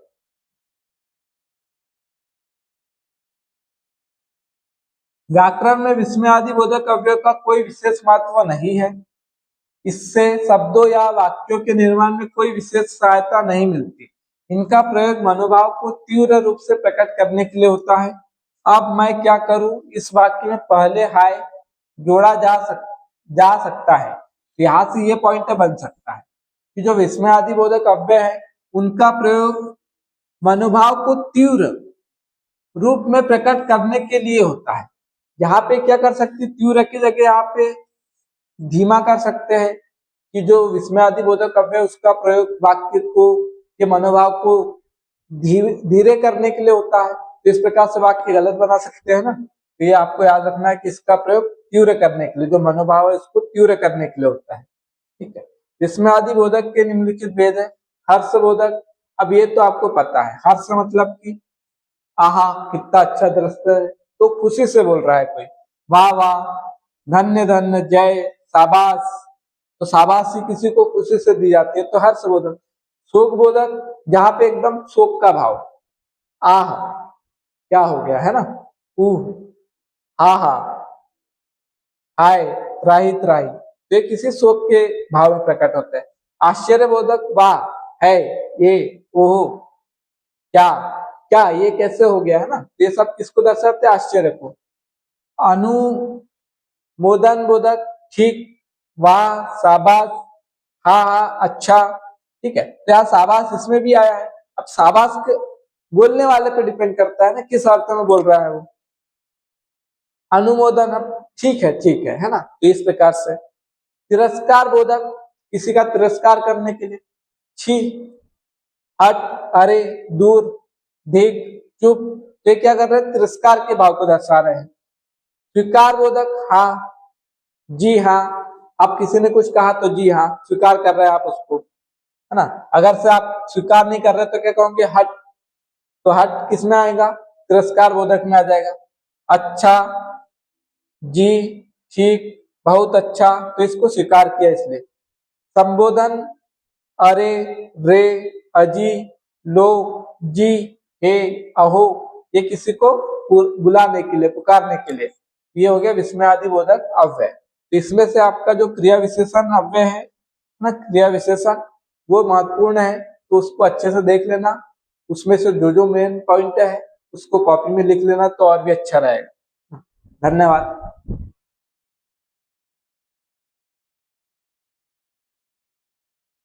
Speaker 1: व्याकरण में विस्मय आदि बोधक अव्यय का कोई विशेष महत्व नहीं है। इससे शब्दों या वाक्यों के निर्माण में कोई विशेष सहायता नहीं मिलती। इनका प्रयोग मनोभाव को तीव्र रूप से प्रकट करने के लिए होता है। अब मैं क्या करूं, इस वाक्य में पहले हाय जोड़ा जा सकता है। यहाँ से ये पॉइंट बन सकता है कि जो विस्मय आदि बोधक अव्यय है उनका प्रयोग मनोभाव को तीव्र रूप में प्रकट करने के लिए होता है। यहाँ पे क्या कर सकते, तीव्र की जगह यहाँ पे धीमा कर सकते हैं कि जो विस्मय आदि बोधक अव्यय उसका प्रयोग वाक्य को के मनोभाव को धीरे करने के लिए होता है। तो इस प्रकार से वाक्य गलत बना सकते हैं ना, तो ये आपको याद रखना है कि इसका प्रयोग तीव्र करने के लिए, जो मनोभाव है उसको तीव्र करने के लिए होता है। ठीक है, विस्मय आदि बोधक के निम्नलिखित भेद है। हर्ष बोधक, अब ये तो आपको पता है, हर्ष मतलब कि आहा कितना अच्छा दृश्य है, तो खुशी से बोल रहा है कोई, वाह वाह, धन्य धन्य, जय, शाबाश, तो शाबाशी किसी को खुशी से दी जाती है, तो हर्ष बोधक। शोक बोधक, जहां पे एकदम शोक का भाव, आह क्या हो गया है ना, हा हा, हाय, त्राही त्राही, ये किसी शोक के भाव में प्रकट होते हैं। आश्चर्य बोधक, वाह, है, ये, ओहो, क्या, क्या, ये कैसे हो गया है ना, ये सब किसको दर्शाते हैं, आश्चर्य को। अनुमोदन बोधक, ठीक, वाह, शाबाश, हाँ हाँ, अच्छा। ठीक है, तो यहाँ शाबाश इसमें भी आया है। अब शाबाश बोलने वाले पे डिपेंड करता है ना किस अर्थ में बोल रहा है वो। अनुमोदन, अब ठीक है ना, तो इस प्रकार से। तिरस्कार बोधक, किसी का तिरस्कार करने के लिए, छी, हट, अरे, दूर, धिक, चुप, तो ये क्या कर रहे हैं, तिरस्कार के भाव को दर्शा रहे हैं। स्वीकार बोधक, हाँ, जी हाँ, आप किसी ने कुछ कहा तो जी हाँ, स्वीकार कर रहे हैं आप उसको, है ना। अगर से आप स्वीकार नहीं कर रहे तो क्या कहोगे, हट, तो हट किस में आएगा, तिरस्कार बोधक में आ जाएगा। अच्छा, जी, ठीक, बहुत अच्छा, तो इसको स्वीकार किया इसलिए। संबोधन अरे, रे, अजी, लो, जी, हे, अहो, ये किसी को बुलाने के लिए, पुकारने के लिए। ये हो गया विस्मयादि बोधक अव्यय। तो इसमें से आपका जो क्रिया विशेषण अव्यय है ना, क्रिया विशेषण, वो महत्वपूर्ण है, तो उसको अच्छे से देख लेना। उसमें से जो जो मेन पॉइंट है उसको कॉपी में लिख लेना तो और भी अच्छा रहेगा। धन्यवाद।